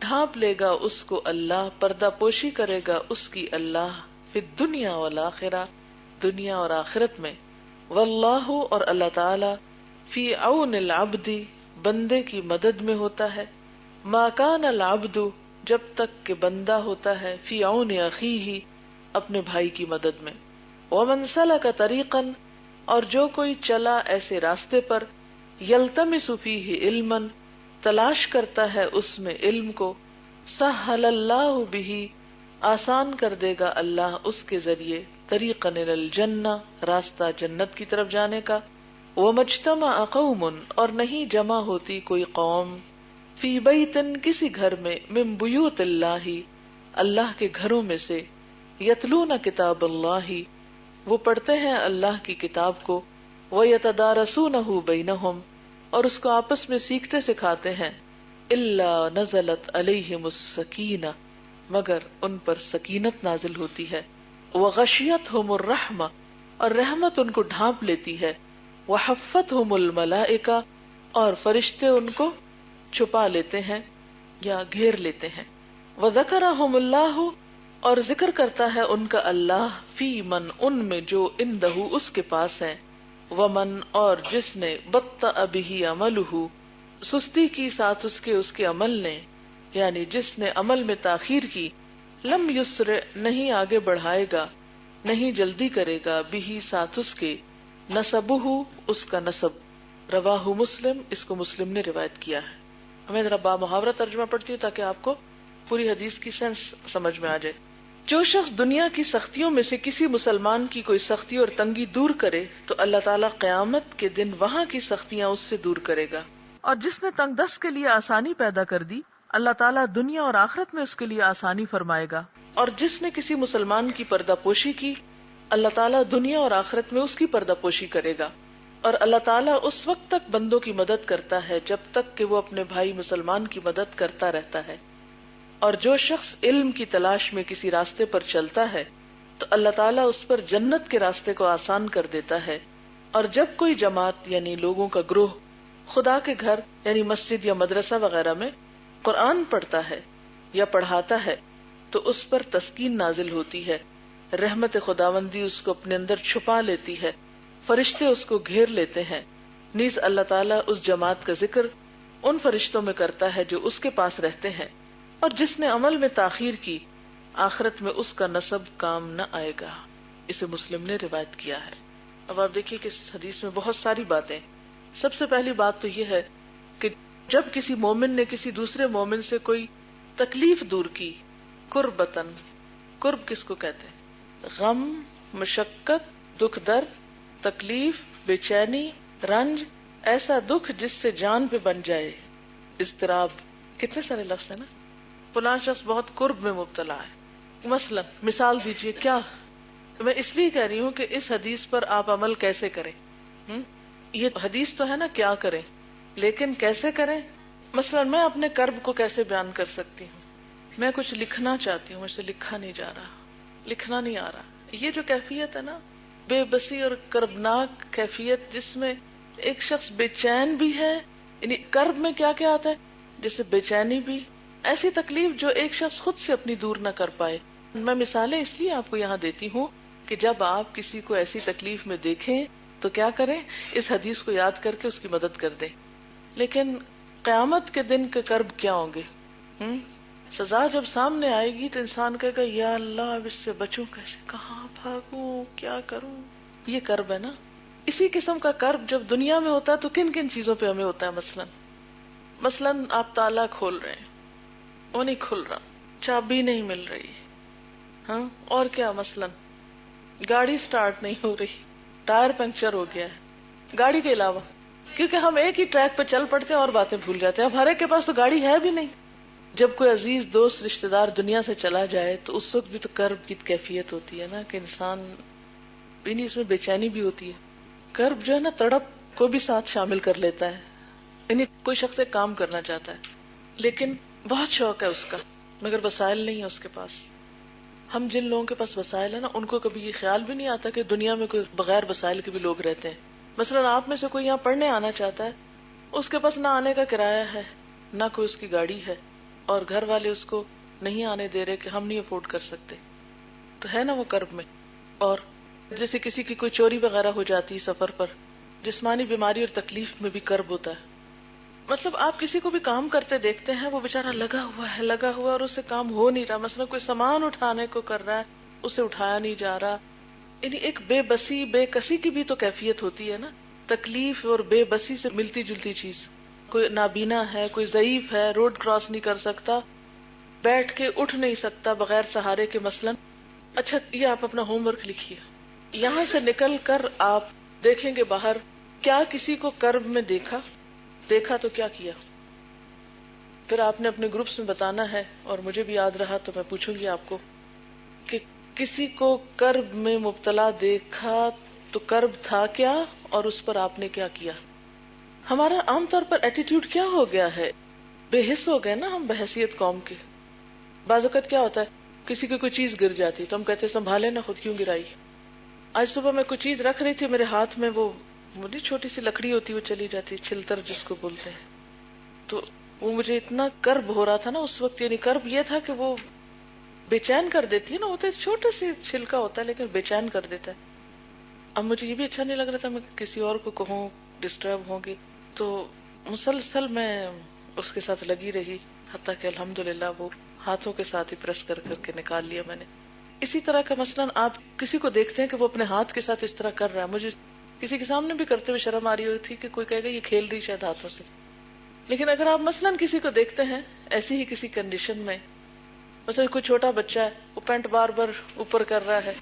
ڈھانپ لے گا اس کو اللہ، پردہ پوشی کرے گا اس کی اللہ، فی الدنیا والآخرہ، دنیا اور آخرت میں. واللہ، اور اللہ تعالی، فی عون العبد، بندے کی مدد میں ہوتا ہے، ما کان العبد، جب تک کہ بندہ ہوتا ہے، فی عون اخیہ، اپنے بھائی کی مدد میں. ومن سلک طریقا، اور جو کوئی چلا ایسے راستے پر، یلتمس فیہ علما، تلاش کرتا ہے اس میں علم کو، سہل اللہ بہ، آسان کر دے گا اللہ اس کے ذریعے، طریقا الی الجنہ، راستہ جنت کی طرف جانے کا. ومجتمع قوم، اور نہیں جمع ہوتی کوئی قوم، فی بیتن، کسی گھر میں، من بیوت اللہ، اللہ کے گھروں میں سے، یتلون کتاب اللہ، وہ پڑھتے ہیں اللہ کی کتاب کو، وَيَتَدَارَسُونَهُ بَيْنَهُمْ، اور اس کو آپس میں سیکھتے سکھاتے ہیں، إِلَّا نَزَلَتْ عَلَيْهِمُ السَّكِينَةُ، مگر ان پر سکینت نازل ہوتی ہے، وَغَشِيَتْهُمُ الرَّحْمَةُ، اور رحمت ان کو ڈھانپ لیتی ہے، وَحَفَّتْهُمُ الْمَلَائِكَةُ، اور فرشتے ان کو چھپا لیتے ہیں یا گھیر لیتے ہیں. وَذَكَرَهُمُ اللَّهُ، اور ذکر کرتا ہے ان کا اللہ، فی من، ان میں جو عندہ اس کے پاس ہیں، ومن، اور جس نے بطأ بہ عملہ، سستی کی ساتھ اس کے عمل نے، یعنی جس نے عمل میں تاخیر کی، لم یسرع، نہیں آگے بڑھائے گا، نہیں جلدی کرے گا، بہ، ساتھ اس کے، نسبہ، اس کا نسب. رواہ مسلم، اس کو مسلم نے روایت کیا ہے. میں ذرا با محاورہ ترجمہ پڑھتی ہوں تاکہ آپ کو پوری حدیث کی سینس سمجھ میں آ جائے. جو شخص دنیا کی سختیوں میں سے کسی مسلمان کی کوئی سختی اور تنگی دور کرے تو اللہ تعالیٰ قیامت کے دن وہاں کی سختیاں اس سے دور کرے گا. اور جس نے تنگ دست کے لیے آسانی پیدا کر دی، اللہ تعالیٰ دنیا اور آخرت میں اس کے لیے آسانی فرمائے گا. اور جس نے کسی مسلمان کی پردہ پوشی کی، اللہ تعالیٰ دنیا اور آخرت میں اس کی پردہ پوشی کرے گا. اور اللہ تعالیٰ اس وقت تک بندوں کی مدد کرتا ہے جب تک کہ وہ اپنے بھائی مسلمان کی مدد کرتا رہتا ہے. اور جو شخص علم کی تلاش میں کسی راستے پر چلتا ہے تو اللہ تعالیٰ اس پر جنت کے راستے کو آسان کر دیتا ہے، اور جب کوئی جماعت یعنی لوگوں کا گروہ خدا کے گھر یعنی مسجد یا مدرسہ وغیرہ میں قرآن پڑھتا ہے یا پڑھاتا ہے تو اس پر تسکین نازل ہوتی ہے، رحمت خداوندی اس کو اپنے اندر چھپا لیتی ہے، فرشتے اس کو گھیر لیتے ہیں، نیز اللہ تعالیٰ اس جماعت کا ذکر ان فرشتوں میں کرتا ہے جو اس کے پاس رہتے ہیں، اور جس نے عمل میں تاخیر کی آخرت میں اس کا نصب کام نہ آئے گا۔ اسے مسلم نے روایت کیا ہے۔ اب آپ دیکھیے کہ اس حدیث میں بہت ساری باتیں۔ سب سے پہلی بات تو یہ ہے کہ جب کسی مومن نے کسی دوسرے مومن سے کوئی تکلیف دور کی، قربتن، قرب کس کو کہتے ہیں؟ غم، مشقت، دکھ درد، تکلیف، بے چینی، رنج، ایسا دکھ جس سے جان پہ بن جائے، اضطراب، کتنے سارے لفظ ہیں نا۔ فلاں شخص بہت قرب میں مبتلا ہے، مثلا مثال دیجئے کیا؟ میں اس لیے کہہ رہی ہوں کہ اس حدیث پر آپ عمل کیسے کریں۔ یہ حدیث تو ہے نا کیا کریں، لیکن کیسے کریں؟ مثلا میں اپنے کرب کو کیسے بیان کر سکتی ہوں؟ میں کچھ لکھنا چاہتی ہوں، مجھ سے لکھا نہیں جا رہا، لکھنا نہیں آ رہا۔ یہ جو کیفیت ہے نا، بے بسی اور کربناک کیفیت، جس میں ایک شخص بے چین بھی ہے، یعنی کرب میں کیا کیا آتا ہے، جیسے بے چینی بھی، ایسی تکلیف جو ایک شخص خود سے اپنی دور نہ کر پائے۔ میں مثالیں اس لیے آپ کو یہاں دیتی ہوں کہ جب آپ کسی کو ایسی تکلیف میں دیکھیں تو کیا کریں، اس حدیث کو یاد کر کے اس کی مدد کر دیں۔ لیکن قیامت کے دن کے کرب کیا ہوں گے؟ سزا جب سامنے آئے گی تو انسان کہے گا یا اللہ اب اس سے بچوں کیسے، کہاں بھاگوں، کیا کروں؟ یہ کرب ہے نا۔ اسی قسم کا کرب جب دنیا میں ہوتا ہے تو کن کن چیزوں پہ ہمیں ہوتا ہے؟ مثلاً آپ تالا کھول رہے ہیں، وہ نہیں کھل رہا، چابی نہیں مل رہی، ہاں، اور کیا؟ مثلاً گاڑی سٹارٹ نہیں ہو رہی، ٹائر پنکچر ہو گیا ہے، گاڑی کے علاوہ، کیونکہ ہم ایک ہی ٹریک پہ چل پڑتے ہیں اور باتیں بھول جاتے ہیں۔ اب ہر ایک کے پاس تو گاڑی ہے بھی نہیں۔ جب کوئی عزیز دوست رشتہ دار دنیا سے چلا جائے تو اس وقت بھی تو کرب کی کیفیت ہوتی ہے نا، کہ انسان اس میں بے چینی بھی ہوتی ہے۔ کرب جو ہے نا، تڑپ کو بھی ساتھ شامل کر لیتا ہے، یعنی کوئی شخص ایک کام کرنا چاہتا ہے لیکن بہت شوق ہے اس کا، مگر وسائل نہیں ہے اس کے پاس۔ ہم جن لوگوں کے پاس وسائل ہے نا، ان کو کبھی یہ خیال بھی نہیں آتا کہ دنیا میں کوئی بغیر وسائل کے بھی لوگ رہتے ہیں۔ مثلا آپ میں سے کوئی یہاں پڑھنے آنا چاہتا ہے، اس کے پاس نہ آنے کا کرایہ ہے، نہ کوئی اس کی گاڑی ہے، اور گھر والے اس کو نہیں آنے دے رہے کہ ہم نہیں افورڈ کر سکتے، تو ہے نا وہ کرب میں۔ اور جیسے کسی کی کوئی چوری وغیرہ ہو جاتی سفر پر، جسمانی بیماری اور تکلیف میں بھی کرب ہوتا ہے۔ مطلب آپ کسی کو بھی کام کرتے دیکھتے ہیں، وہ بےچارا لگا ہوا اور اسے کام ہو نہیں رہا، مثلا کوئی سامان اٹھانے کو کر رہا ہے، اسے اٹھایا نہیں جا رہا، یعنی ایک بے بسی بے کسی کی بھی تو کیفیت ہوتی ہے نا، تکلیف اور بے بسی سے ملتی جلتی چیز۔ کوئی نابینا ہے، کوئی ضعیف ہے، روڈ کراس نہیں کر سکتا، بیٹھ کے اٹھ نہیں سکتا بغیر سہارے کے مثلا۔ اچھا، یہ آپ اپنا ہوم ورک لکھیے، یہاں سے نکل کر آپ دیکھیں گے باہر، کیا کسی کو کرب میں دیکھا تو کیا کیا؟ پھر آپ نے اپنے گروپس میں بتانا ہے، اور مجھے بھی یاد رہا تو میں پوچھوں گی آپ کو کہ کسی کو کرب میں مبتلا دیکھا تو کرب تھا کیا، اور اس پر آپ نے کیا کیا؟ ہمارا عام طور پر ایٹیٹیوڈ کیا ہو گیا ہے؟ بے حس ہو گئے نا ہم بحیثیت قوم کے۔ بعض اوقات کیا ہوتا ہے، کسی کی کوئی چیز گر جاتی تو ہم کہتے سنبھالے نہ، خود کیوں گرائی؟ آج صبح میں کوئی چیز رکھ رہی تھی میرے ہاتھ میں، وہ مجھے چھوٹی سی لکڑی ہوتی وہ چلی جاتی، چھلتر جس کو بولتے ہیں، تو وہ مجھے اتنا کرب ہو رہا تھا نا اس وقت، یعنی کرب یہ تھا کہ وہ بے چین کر دیتی ہے نا، ہوتا ہے چھوٹا سی چھلکا ہوتا ہے لیکن بے چین کر دیتا ہے۔ اب مجھے یہ بھی اچھا نہیں لگ رہا تھا میں کسی اور کو کہوں، ڈسٹرب ہوں گی، تو مسلسل میں اس کے ساتھ لگی رہی، حتیٰ کہ الحمدللہ وہ ہاتھوں کے ساتھ ہی پریس کر کر کے نکال لیا میں نے۔ اسی طرح کا مثلاً آپ کسی کو دیکھتے ہیں کہ وہ اپنے ہاتھ کے ساتھ اس طرح کر رہا ہے، مجھے کسی کے سامنے بھی کرتے ہوئے شرم آ رہی ہوئی تھی کہ کوئی کہے گا یہ کھیل رہی شاید ہاتھوں سے، لیکن اگر آپ مثلاً کسی کو دیکھتے ہیں ایسی ہی کسی کنڈیشن میں، مثلا کوئی چھوٹا بچہ ہے، وہ پینٹ بار بار اوپر کر رہا ہے،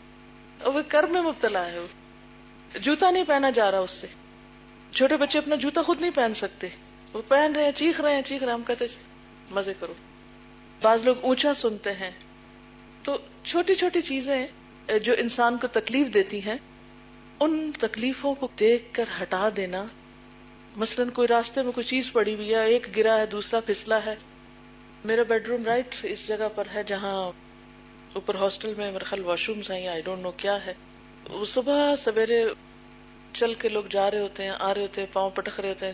اور وہ کرب میں مبتلا ہے، وہ جوتا نہیں پہنا جا رہا اس سے، چھوٹے بچے اپنا جوتا خود نہیں پہن سکتے، وہ پہن رہے ہیں، چیخ رہے ہیں، ہم کہتے مزے کرو۔ بعض لوگ اونچا سنتے ہیں، تو چھوٹی چھوٹی چیزیں جو انسان کو تکلیف دیتی ہیں، ان تکلیفوں کو دیکھ کر ہٹا دینا۔ مثلاً کوئی راستے میں کوئی چیز پڑی ہوئی ہے، ایک گرا ہے، دوسرا پھسلا ہے۔ میرا بیڈ روم رائٹ اس جگہ پر ہے جہاں اوپر ہاسٹل میں میرے خیال واش رومز ہیں یا آئی ڈونٹ نو کیا ہے۔ وہ صبح سویرے چل کے لوگ جا رہے ہوتے ہیں، آ رہے ہوتے ہیں، پاؤں پٹک رہے ہوتے ہیں.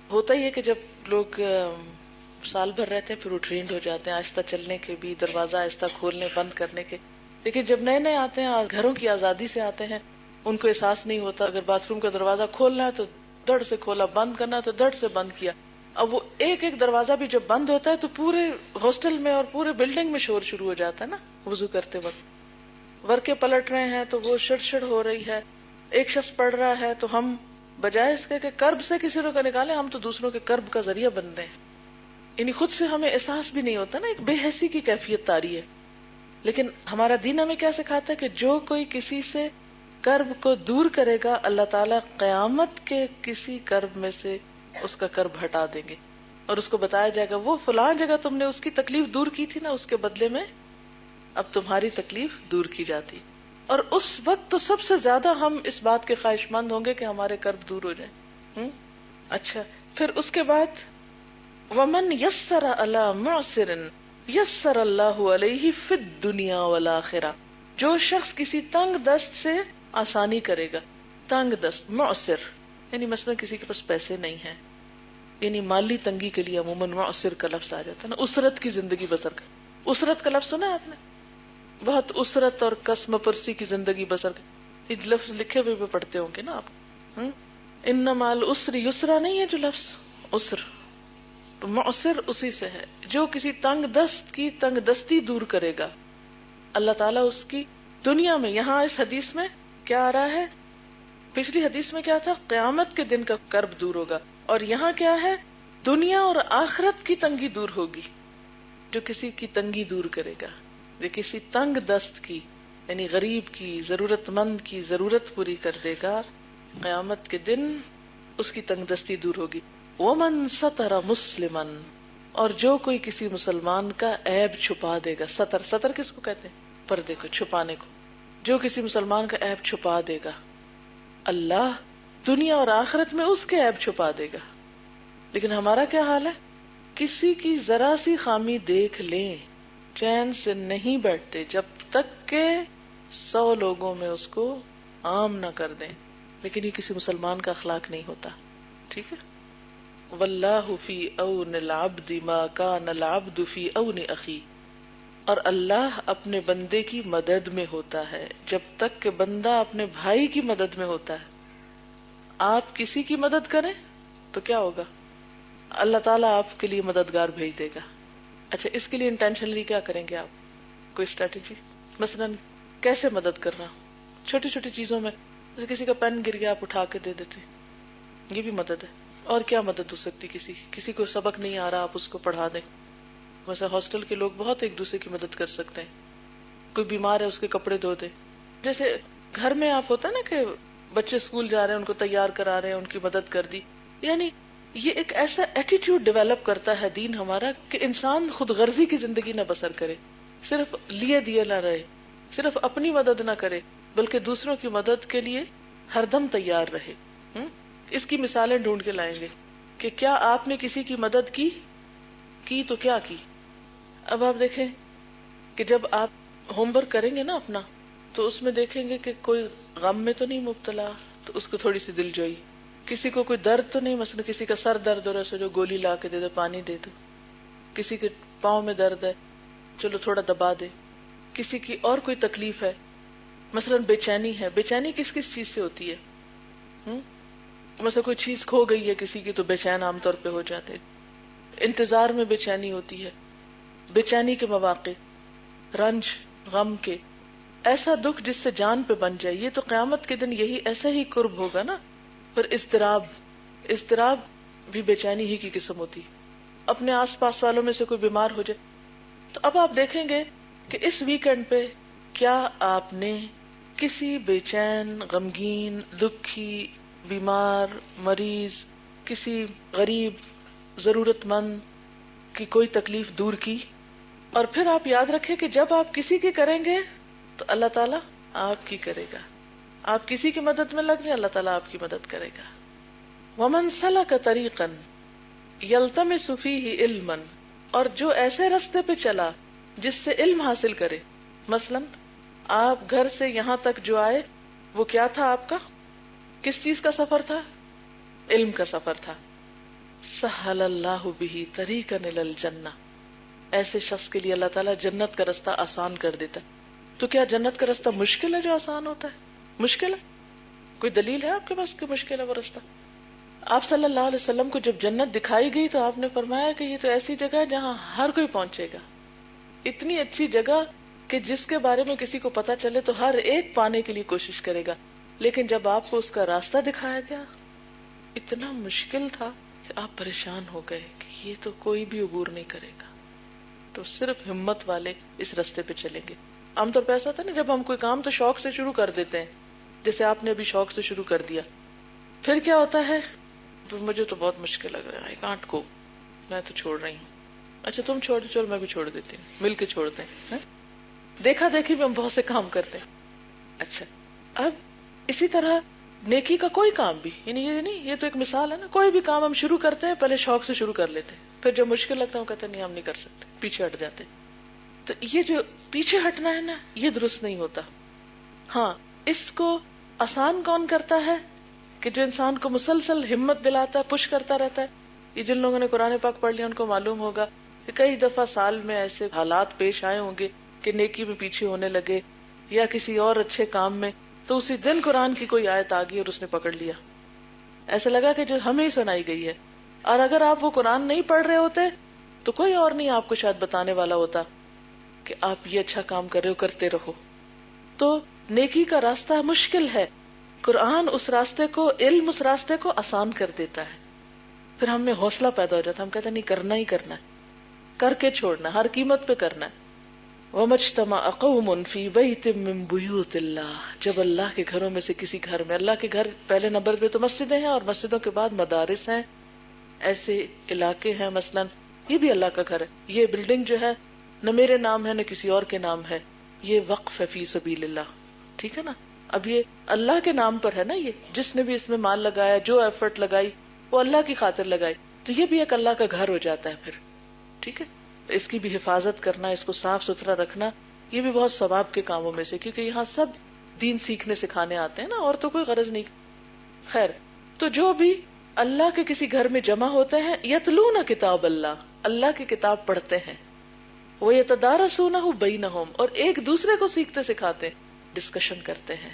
ہوتا ہی ہے کہ جب لوگ سال بھر رہتے ہیں پھر وہ ٹرینڈ ہو جاتے ہیں آہستہ چلنے کے بھی، دروازہ آہستہ کھولنے بند کرنے کے. لیکن جب نئے نئے آتے ہیں، گھروں کی آزادی سے آتے ہیں، ان کو احساس نہیں ہوتا. اگر باتھ روم کا دروازہ کھولنا ہے تو دڑ سے کھولا، بند کرنا ہے تو دڑ سے بند کیا. اب وہ ایک ایک دروازہ بھی جب بند ہوتا ہے تو پورے ہاسٹل میں اور پورے بلڈنگ میں شور شروع ہو جاتا ہے نا. وضو کرتے وقت ورقے پلٹ رہے ہیں تو وہ شڑ ہو رہی ہے. ایک شخص پڑھ رہا ہے تو ہم بجائے اس کے کہ کرب سے کسی کو نکالیں، ہم تو دوسروں کے کرب کا ذریعہ بنتے ہیں. یعنی خود سے ہمیں احساس بھی نہیں ہوتا نا، ایک بے حسی کی کیفیت طاری ہے. لیکن ہمارا دین ہمیں کیا سکھاتا ہے کہ جو کوئی کسی سے کرب کو دور کرے گا، اللہ تعالیٰ قیامت کے کسی کرب میں سے اس کا کرب ہٹا دیں گے، اور اس کو بتایا جائے گا وہ فلاں جگہ تم نے اس کی تکلیف دور کی تھی نا، اس کے بدلے میں اب تمہاری تکلیف دور کی جاتی. اور اس وقت تو سب سے زیادہ ہم اس بات کے خواہش مند ہوں گے کہ ہمارے کرب دور ہو جائیں. اچھا، پھر اس کے بعد ومن یسر علی معسر یسر اللہ علیہ فی الدنیا والآخرہ، جو شخص کسی تنگ دست سے آسانی کرے گا. تنگ دست، معسر یعنی مثلا کسی کے پاس پیسے نہیں ہیں، یعنی مالی تنگی کے لیے عموماً معسر کا لفظ آ جاتا ہے نا. اسرت کی زندگی بسر کر، اسرت کا لفظ سنا ہے آپ نے؟ بہت اسرت اور قسم پرسی کی زندگی بسر کر، یہ لفظ لکھے ہوئے بھی پڑھتے ہوں گے نا آپ. ان مال العسر یسرا نہیں ہے جو لفظ اسر، تو معسر اسی سے ہے. جو کسی تنگ دست کی تنگ دستی دور کرے گا، اللہ تعالیٰ اس کی دنیا میں، یہاں اس حدیث میں کیا آ رہا ہے؟ پچھلی حدیث میں کیا تھا؟ قیامت کے دن کا کرب دور ہوگا، اور یہاں کیا ہے؟ دنیا اور آخرت کی تنگی دور ہوگی. جو کسی کی تنگی دور کرے گا، جو کسی تنگ دست کی یعنی غریب کی، ضرورت مند کی ضرورت پوری کر دے گا، قیامت کے دن اس کی تنگ دستی دور ہوگی. ومن ستر مسلما، اور جو کوئی کسی مسلمان کا عیب چھپا دے گا. ستر، ستر کس کو کہتے ہیں؟ پردے کو، چھپانے کو. جو کسی مسلمان کا عیب چھپا دے گا، اللہ دنیا اور آخرت میں اس کے عیب چھپا دے گا. لیکن ہمارا کیا حال ہے؟ کسی کی ذرا سی خامی دیکھ لیں چین سے نہیں بیٹھتے جب تک کہ 100 لوگوں میں اس کو عام نہ کر دیں. لیکن یہ کسی مسلمان کا اخلاق نہیں ہوتا. ٹھیک ہے. واللہ فی اون العبد ما کان العبد فی اون اخی، اور اللہ اپنے بندے کی مدد میں ہوتا ہے جب تک کہ بندہ اپنے بھائی کی مدد میں ہوتا ہے. آپ کسی کی مدد کریں تو کیا ہوگا؟ اللہ تعالیٰ آپ کے لیے مددگار بھیج دے گا. اچھا، اس کے لیے انٹینشنلی کیا کریں گے آپ؟ کوئی اسٹریٹجی؟ مثلا کیسے مدد کرنا؟ چھوٹی چھوٹی چیزوں میں، جیسے کسی کا پین گر گیا آپ اٹھا کے دے دیتے، یہ بھی مدد ہے. اور کیا مدد ہو سکتی؟ کسی کو سبق نہیں آ رہا، آپ اس کو پڑھا دیں. ویسے ہاسٹل کے لوگ بہت ایک دوسرے کی مدد کر سکتے ہیں. کوئی بیمار ہے اس کے کپڑے دھو دے. جیسے گھر میں آپ ہوتا ہے نا کہ بچے اسکول جا رہے ہیں، ان کو تیار کرا رہے ہیں، ان کی مدد کر دی. یعنی یہ ایک ایسا ایٹیٹیوڈ ڈیولپ کرتا ہے دین ہمارا کہ انسان خود غرضی کی زندگی نہ بسر کرے، صرف لیے دیے نہ رہے، صرف اپنی مدد نہ کرے، بلکہ دوسروں کی مدد کے لیے ہر دم تیار رہے. اس کی مثالیں ڈھونڈ کے لائیں گے کہ کیا آپ نے کسی کی مدد کی تو کیا کی. اب آپ دیکھیں کہ جب آپ ہوم ورک کریں گے نا اپنا، تو اس میں دیکھیں گے کہ کوئی غم میں تو نہیں مبتلا، تو اس کو تھوڑی سی دل جوئی. کسی کو کوئی درد تو نہیں، مثلا کسی کا سر درد ہو رہا ہے، سو جو گولی لا کے دے دے، پانی دے دو. کسی کے پاؤں میں درد ہے، چلو تھوڑا دبا دے. کسی کی اور کوئی تکلیف ہے، مثلا بے چینی ہے. بے چینی کس کس چیز سے ہوتی ہے؟ مثلا کوئی چیز کھو گئی ہے کسی کی تو بے چین عام طور پہ ہو جاتے. انتظار میں بے چینی ہوتی ہے. بے چینی کے مواقع، رنج، غم کے، ایسا دکھ جس سے جان پہ بن جائے. یہ تو قیامت کے دن یہی ایسا ہی قرب ہوگا نا. پھر اضطراب بھی بے چینی ہی کی قسم ہوتی. اپنے آس پاس والوں میں سے کوئی بیمار ہو جائے. تو اب آپ دیکھیں گے کہ اس ویکینڈ پہ کیا آپ نے کسی بے چین، غمگین، دکھی، بیمار، مریض، کسی غریب، ضرورت مند کی کوئی تکلیف دور کی؟ اور پھر آپ یاد رکھیں کہ جب آپ کسی کی کریں گے تو اللہ تعالیٰ آپ کی کرے گا. آپ کسی کی مدد میں لگ جائیں، اللہ تعالیٰ آپ کی مدد کرے گا. وَمَنْ سَلَكَ طَرِيقًا يَلْتَمِسُ فِيهِ عِلْمًا، اور جو ایسے رستے پہ چلا جس سے علم حاصل کرے. مثلا آپ گھر سے یہاں تک جو آئے وہ کیا تھا آپ کا؟ کس چیز کا سفر تھا؟ علم کا سفر تھا. سہل اللہ بہ طریقا الی الجنہ، ایسے شخص کے لیے اللہ تعالیٰ جنت کا رستہ آسان کر دیتا ہے. تو کیا جنت کا رستہ مشکل ہے جو آسان ہوتا ہے؟ مشکل ہے؟ کوئی دلیل ہے آپ کے پاس کہ مشکل ہے وہ رستہ؟ آپ صلی اللہ علیہ وسلم کو جب جنت دکھائی گئی تو آپ نے فرمایا کہ یہ تو ایسی جگہ ہے جہاں ہر کوئی پہنچے گا. اتنی اچھی جگہ کہ جس کے بارے میں کسی کو پتا چلے تو ہر ایک پانے کے لیے کوشش کرے گا. لیکن جب آپ کو اس کا راستہ دکھایا گیا اتنا مشکل تھا کہ آپ پریشان ہو گئے کہ یہ تو کوئی بھی عبور نہیں کرے گا. تو صرف ہمت والے اس راستے پہ چلیں گے. عام طور پہ ایسا تھا نا، جب ہم کوئی کام تو شوق سے شروع کر دیتے ہیں، جیسے آپ نے ابھی شوق سے شروع کر دیا، پھر کیا ہوتا ہے، مجھے تو بہت مشکل لگ رہا ہے، I can't go، میں تو چھوڑ رہی ہوں. اچھا تم چھوڑ، چل میں بھی چھوڑ دیتی ہوں، مل کے چھوڑتے ہیں. دیکھا دیکھی بھی ہم بہت سے کام کرتے ہیں. اچھا اب اسی طرح نیکی کا کوئی کام بھی، یعنی یہ نہیں، یہ تو ایک مثال ہے نا، کوئی بھی کام ہم شروع کرتے ہیں پہلے شوق سے شروع کر لیتے ہیں، پھر جب مشکل لگتا ہے ہم کہتے ہیں نہیں ہم نہیں کر سکتے، پیچھے ہٹ جاتے. تو یہ جو پیچھے ہٹنا ہے نا، یہ درست نہیں ہوتا. ہاں اس کو آسان کون کرتا ہے کہ جو انسان کو مسلسل ہمت دلاتا ہے، پش کرتا رہتا ہے. یہ جن لوگوں نے قرآن پاک پڑھ لیا ان کو معلوم ہوگا کہ کئی دفعہ سال میں ایسے حالات پیش آئے ہوں گے کہ نیکی میں پیچھے ہونے لگے یا کسی اور اچھے کام میں، تو اسی دن قرآن کی کوئی آیت آ گئی اور اس نے پکڑ لیا، ایسا لگا کہ جو ہمیں سنائی گئی ہے. اور اگر آپ وہ قرآن نہیں پڑھ رہے ہوتے تو کوئی اور نہیں آپ کو شاید بتانے والا ہوتا کہ آپ یہ اچھا کام کر رہے ہو، کرتے رہو. تو نیکی کا راستہ مشکل ہے، قرآن اس راستے کو، علم اس راستے کو آسان کر دیتا ہے. پھر ہم میں حوصلہ پیدا ہو جاتا ہے، ہم کہتے ہیں نہیں کرنا ہی کرنا ہے، کر کے چھوڑنا، ہر قیمت پہ کرنا ہے. وَمَجْتَمَعَ قَوْمٌ فِي بَيْتٍ مِّن بُيُوتِ اللَّهِ، جب اللہ کے گھروں میں سے کسی گھر میں، اللہ کے گھر پہلے نمبر پہ تو مسجدیں ہیں اور مسجدوں کے بعد مدارس ہیں، ایسے علاقے ہیں، مثلا یہ بھی اللہ کا گھر ہے، یہ بلڈنگ جو ہے نہ میرے نام ہے نہ کسی اور کے نام ہے، یہ وقف ہے فی سبیل اللہ، ٹھیک ہے نا. اب یہ اللہ کے نام پر ہے نا، یہ جس نے بھی اس میں مال لگایا، جو ایفرٹ لگائی وہ اللہ کی خاطر لگائی، تو یہ بھی ایک اللہ کا گھر ہو جاتا ہے پھر. ٹھیک ہے، اس کی بھی حفاظت کرنا، اس کو صاف ستھرا رکھنا، یہ بھی بہت ثواب کے کاموں میں سے، کیونکہ یہاں سب دین سیکھنے سکھانے آتے ہیں نا، اور تو کوئی غرض نہیں. خیر، تو جو بھی اللہ کے کسی گھر میں جمع ہوتے ہیں، یتلون کتاب اللہ، اللہ کی کتاب پڑھتے ہیں، وہ یتدارسونہ بینہم، اور ایک دوسرے کو سیکھتے سکھاتے، ڈسکشن کرتے ہیں.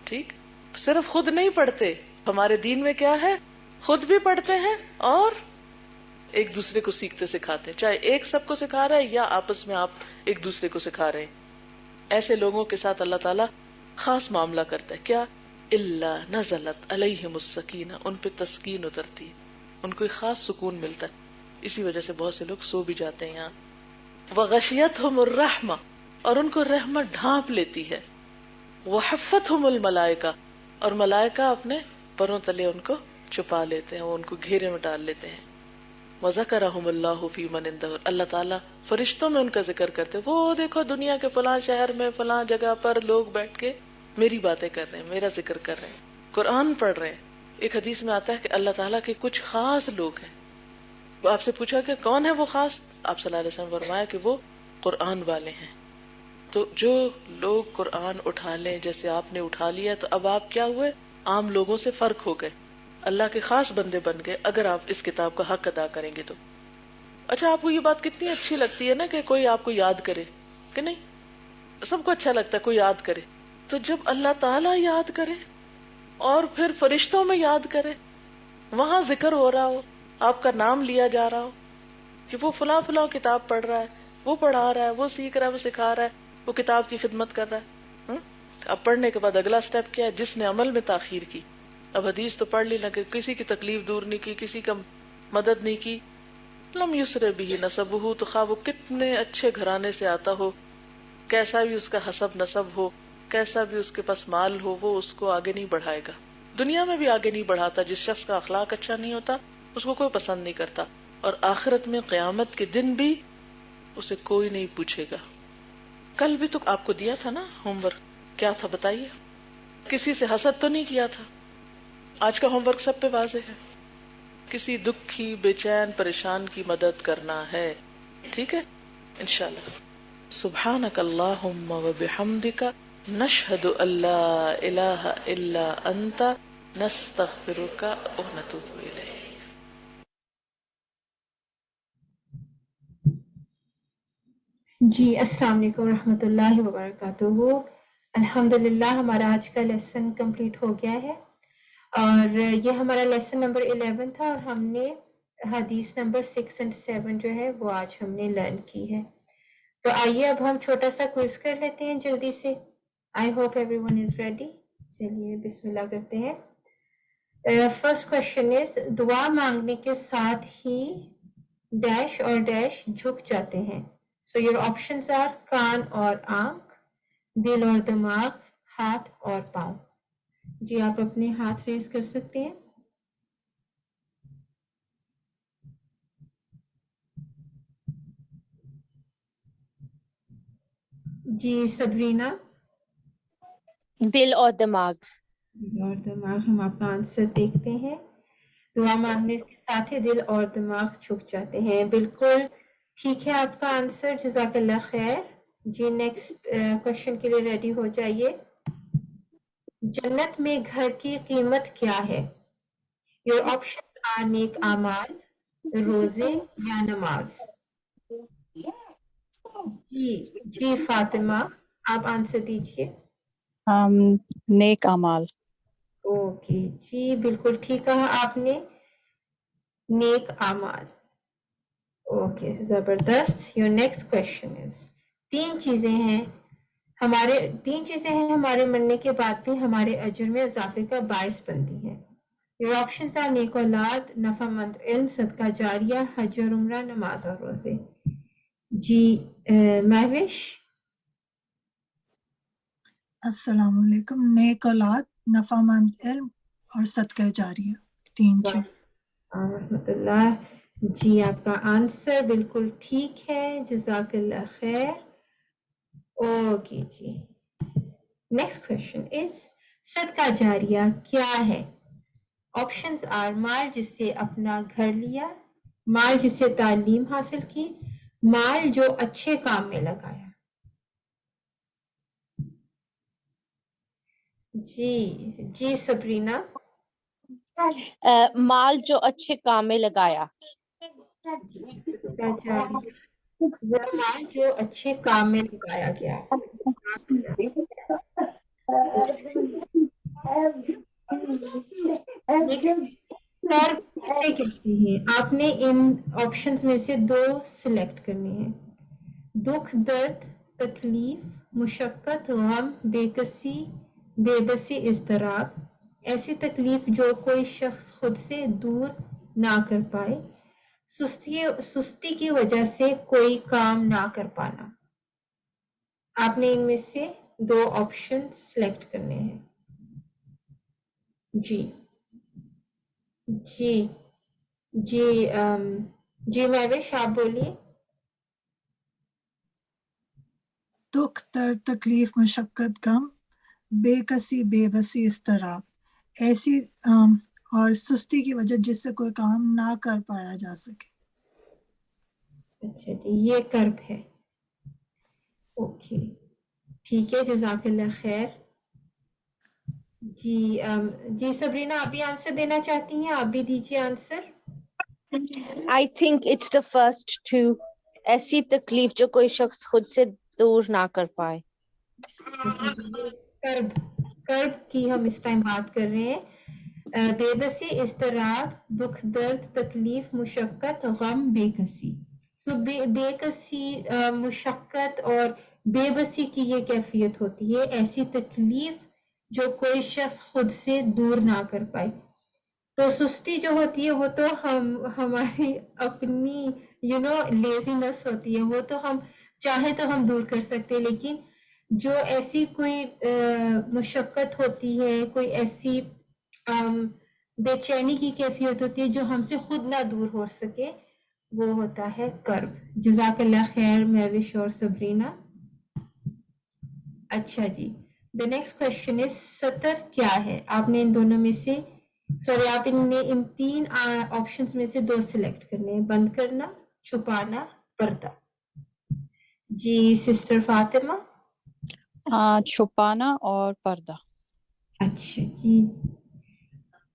ٹھیک، صرف خود نہیں پڑھتے، ہمارے دین میں کیا ہے، خود بھی پڑھتے ہیں اور ایک دوسرے کو سیکھتے سکھاتے، چاہے ایک سب کو سکھا رہے ہیں یا آپس میں آپ ایک دوسرے کو سکھا رہے ہیں. ایسے لوگوں کے ساتھ اللہ تعالیٰ خاص معاملہ کرتا ہے. کیا؟ الا نزلت علیہم السکینہ، ان پہ تسکین اترتی ہے، ان کو ایک خاص سکون ملتا ہے. اسی وجہ سے بہت سے لوگ سو بھی جاتے ہیں یہاں. وغشیتہم الرحمہ، اور ان کو رحمت ڈھانپ لیتی ہے. وحفتہم الملائکہ، اور ملائکہ اپنے پروں تلے ان کو چھپا لیتے ہیں، وہ ان کو گھیرے میں ڈال لیتے ہیں. وذکرہم اللہ فی من عندہ، اللہ تعالیٰ فرشتوں میں ان کا ذکر کرتے، وہ دیکھو دنیا کے فلاں شہر میں فلاں جگہ پر لوگ بیٹھ کے میری باتیں کر رہے ہیں، میرا ذکر کر رہے ہیں، قرآن پڑھ رہے ہیں. ایک حدیث میں آتا ہے کہ اللہ تعالیٰ کے کچھ خاص لوگ ہیں. آپ سے پوچھا کہ کون ہے وہ خاص، آپ صلی اللہ علیہ وسلم فرمایا کہ وہ قرآن والے ہیں. تو جو لوگ قرآن اٹھا لیں، جیسے آپ نے اٹھا لیا، تو اب آپ کیا ہوئے، عام لوگوں سے فرق ہو گئے، اللہ کے خاص بندے بن گئے اگر آپ اس کتاب کا حق ادا کریں گے تو. اچھا آپ کو یہ بات کتنی اچھی لگتی ہے نا کہ کوئی آپ کو یاد کرے، کہ نہیں؟ سب کو اچھا لگتا ہے کوئی یاد کرے. تو جب اللہ تعالیٰ یاد کرے اور پھر فرشتوں میں یاد کرے، وہاں ذکر ہو رہا ہو، آپ کا نام لیا جا رہا ہو کہ وہ فلاں فلاں کتاب پڑھ رہا ہے، وہ پڑھا رہا ہے، وہ سیکھ رہا ہے، وہ سکھا رہا ہے، وہ کتاب کی خدمت کر رہا ہے. اب پڑھنے کے بعد اگلا سٹیپ کیا ہے، جس نے عمل میں تاخیر کی. اب حدیث تو پڑھ لی، نہ کسی کی تکلیف دور نہیں کی، کسی کا مدد نہیں کی. لم یسر بہ نسبہ، تو خواہ وہ کتنے اچھے گھرانے سے آتا ہو، کیسا بھی اس کا حسب نسب ہو، کیسا بھی اس کے پاس مال ہو، وہ اس کو آگے نہیں بڑھائے گا. دنیا میں بھی آگے نہیں بڑھاتا. جس شخص کا اخلاق اچھا نہیں ہوتا اس کو کوئی پسند نہیں کرتا، اور آخرت میں قیامت کے دن بھی اسے کوئی نہیں پوچھے گا. کل بھی تو آپ کو دیا تھا نا ہوم ورک، کیا تھا بتائیے؟ کسی سے حسد تو نہیں کیا تھا. آج کا ہوم ورک سب پہ واضح ہے، کسی دکھی، بے چین، پریشان کی مدد کرنا ہے. ٹھیک ہے انشاءاللہ. سبحانک اللہم و بحمدک، نشہد ان لا الہ الا انت، نستغفرک و نتوب الیک. جی السلام علیکم ورحمۃ اللہ وبرکاتہ. الحمدللہ ہمارا آج کا لیسن کمپلیٹ ہو گیا ہے، اور یہ ہمارا لیسن نمبر 11 تھا، اور ہم نے حدیث نمبر 6 اور 7 جو ہے وہ آج ہم نے لرن کی ہے. تو آئیے اب ہم چھوٹا سا کوئز کر لیتے ہیں جلدی سے. I hope every one is ready. چلیے بسم اللہ کرتے ہیں. فرسٹ کوشچن از، دعا مانگنے کے ساتھ ہی ڈیش اور ڈیش جھک جاتے ہیں. سو یور آپشنز آر کان اور آنکھ، دل اور دماغ، ہاتھ اور پاؤں. جی آپ اپنے ہاتھ ریز کر سکتے ہیں. جی صبرینا. دل اور دماغ. دل اور دماغ. ہم آپ کا آنسر دیکھتے ہیں. دعا مانگنے کے ساتھ ہی دل اور دماغ جھک جاتے ہیں. بالکل ٹھیک ہے آپ کا آنسر، جزاک اللہ خیر. جی نیکسٹ کوشچن کے لیے ریڈی ہو جائیے. جنت میں گھر کی قیمت کیا ہے؟ یور آپشن آر نیک اعمال، روزے یا نماز. جی فاطمہ آپ آنسر دیجیے. نیک اعمال. اوکے جی بالکل ٹھیک کہا آپ نے، نیک اعمال. اوکے زبردست. یور نیکسٹ کوشچن از، تین چیزیں ہیں ہمارے مرنے کے بعد بھی ہمارے اجر میں اضافے کا باعث بنتی ہیں. یور آپشنز آر نیک اولاد، نفع مند علم، صدقہ جاریہ، حج اور عمرہ، نماز اور روزے. جی مہوش. السلام علیکم. نیک اولاد، نفع مند علم اور صدقہ جاریہ، تین چیز. رحمۃ اللہ. جی آپ کا آنسر بالکل ٹھیک ہے، جزاک اللہ خیر. اوکے جی نیکسٹ کوشچن از، صدقہ جاریہ کیا ہے؟ آپشنز آر مال جس سے اپنا گھر لیا، مال جس سے تعلیم حاصل کی، مال جو اچھے کام میں لگایا. جی صبرینا. مال جو اچھے کام میں لگایا. صدقہ جاریہ وہ مال جو اچھے کام میں لگایا گیا. قرض کسے کہتے ہیں؟ آپ نے ان آپشنز میں سے دو سلیکٹ کرنے ہیں. دکھ، درد، تکلیف، مشقت، غم، بے بسی، اضطراب. ایسی تکلیف جو کوئی شخص خود سے دور نہ کر پائے. سستی کی وجہ سے کوئی کام نہ کر پانا. آپ نے ان میں سے دو آپشن سلیکٹ کرنے ہیں. جی مہوش آپ بولیے. دکھ، درد، تکلیف، مشقت، غم، بے کسی، بے بسی، اضطراب. ایسی اور سستی کی وجہ جس سے کوئی کام نہ کر پایا جا سکے. اچھا جی یہ کرب ہے. اوکے ٹھیک ہے جزاک اللہ خیر. جی صبرینا آپ بھی آنسر دینا چاہتی ہیں؟ آپ بھی دیجیے answer. I think it's the first two. ایسی تکلیف جو کوئی شخص خود سے دور نہ کر پائے. کرب کی ہم اس ٹائم بات کر رہے ہیں. بے بسی، اضطراب، دکھ، درد، تکلیف، مشقت، غم، بے کسی. تو بے کسی، مشقت اور بے بسی کی یہ کیفیت ہوتی ہے، ایسی تکلیف جو کوئی شخص خود سے دور نہ کر پائے. تو سستی جو ہوتی ہے وہ تو ہماری اپنی لیزینس ہوتی ہے، وہ تو ہم چاہے تو ہم دور کر سکتے، لیکن جو ایسی کوئی مشقت ہوتی ہے، کوئی ایسی بے چینی کی کیفیت ہوتی ہے جو ہم سے خود نہ دور ہو سکے، وہ ہوتا ہے کرب. جزاک اللہ خیر مہوش اور صبرینا. اچھا جی دا نیکسٹ کوشچن از، سطر کیا ہے؟ آپ نے ان دونوں میں سے آپ نے ان تین آپشنز میں سے دو سلیکٹ کرنے ہیں، بند کرنا، چھپانا، پردہ. جی سسٹر فاطمہ. چھپانا اور پردہ. اچھا جی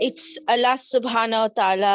It's Allah subhanahu wa ta'ala.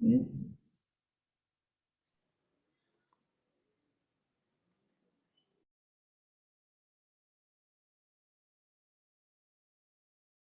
Yes.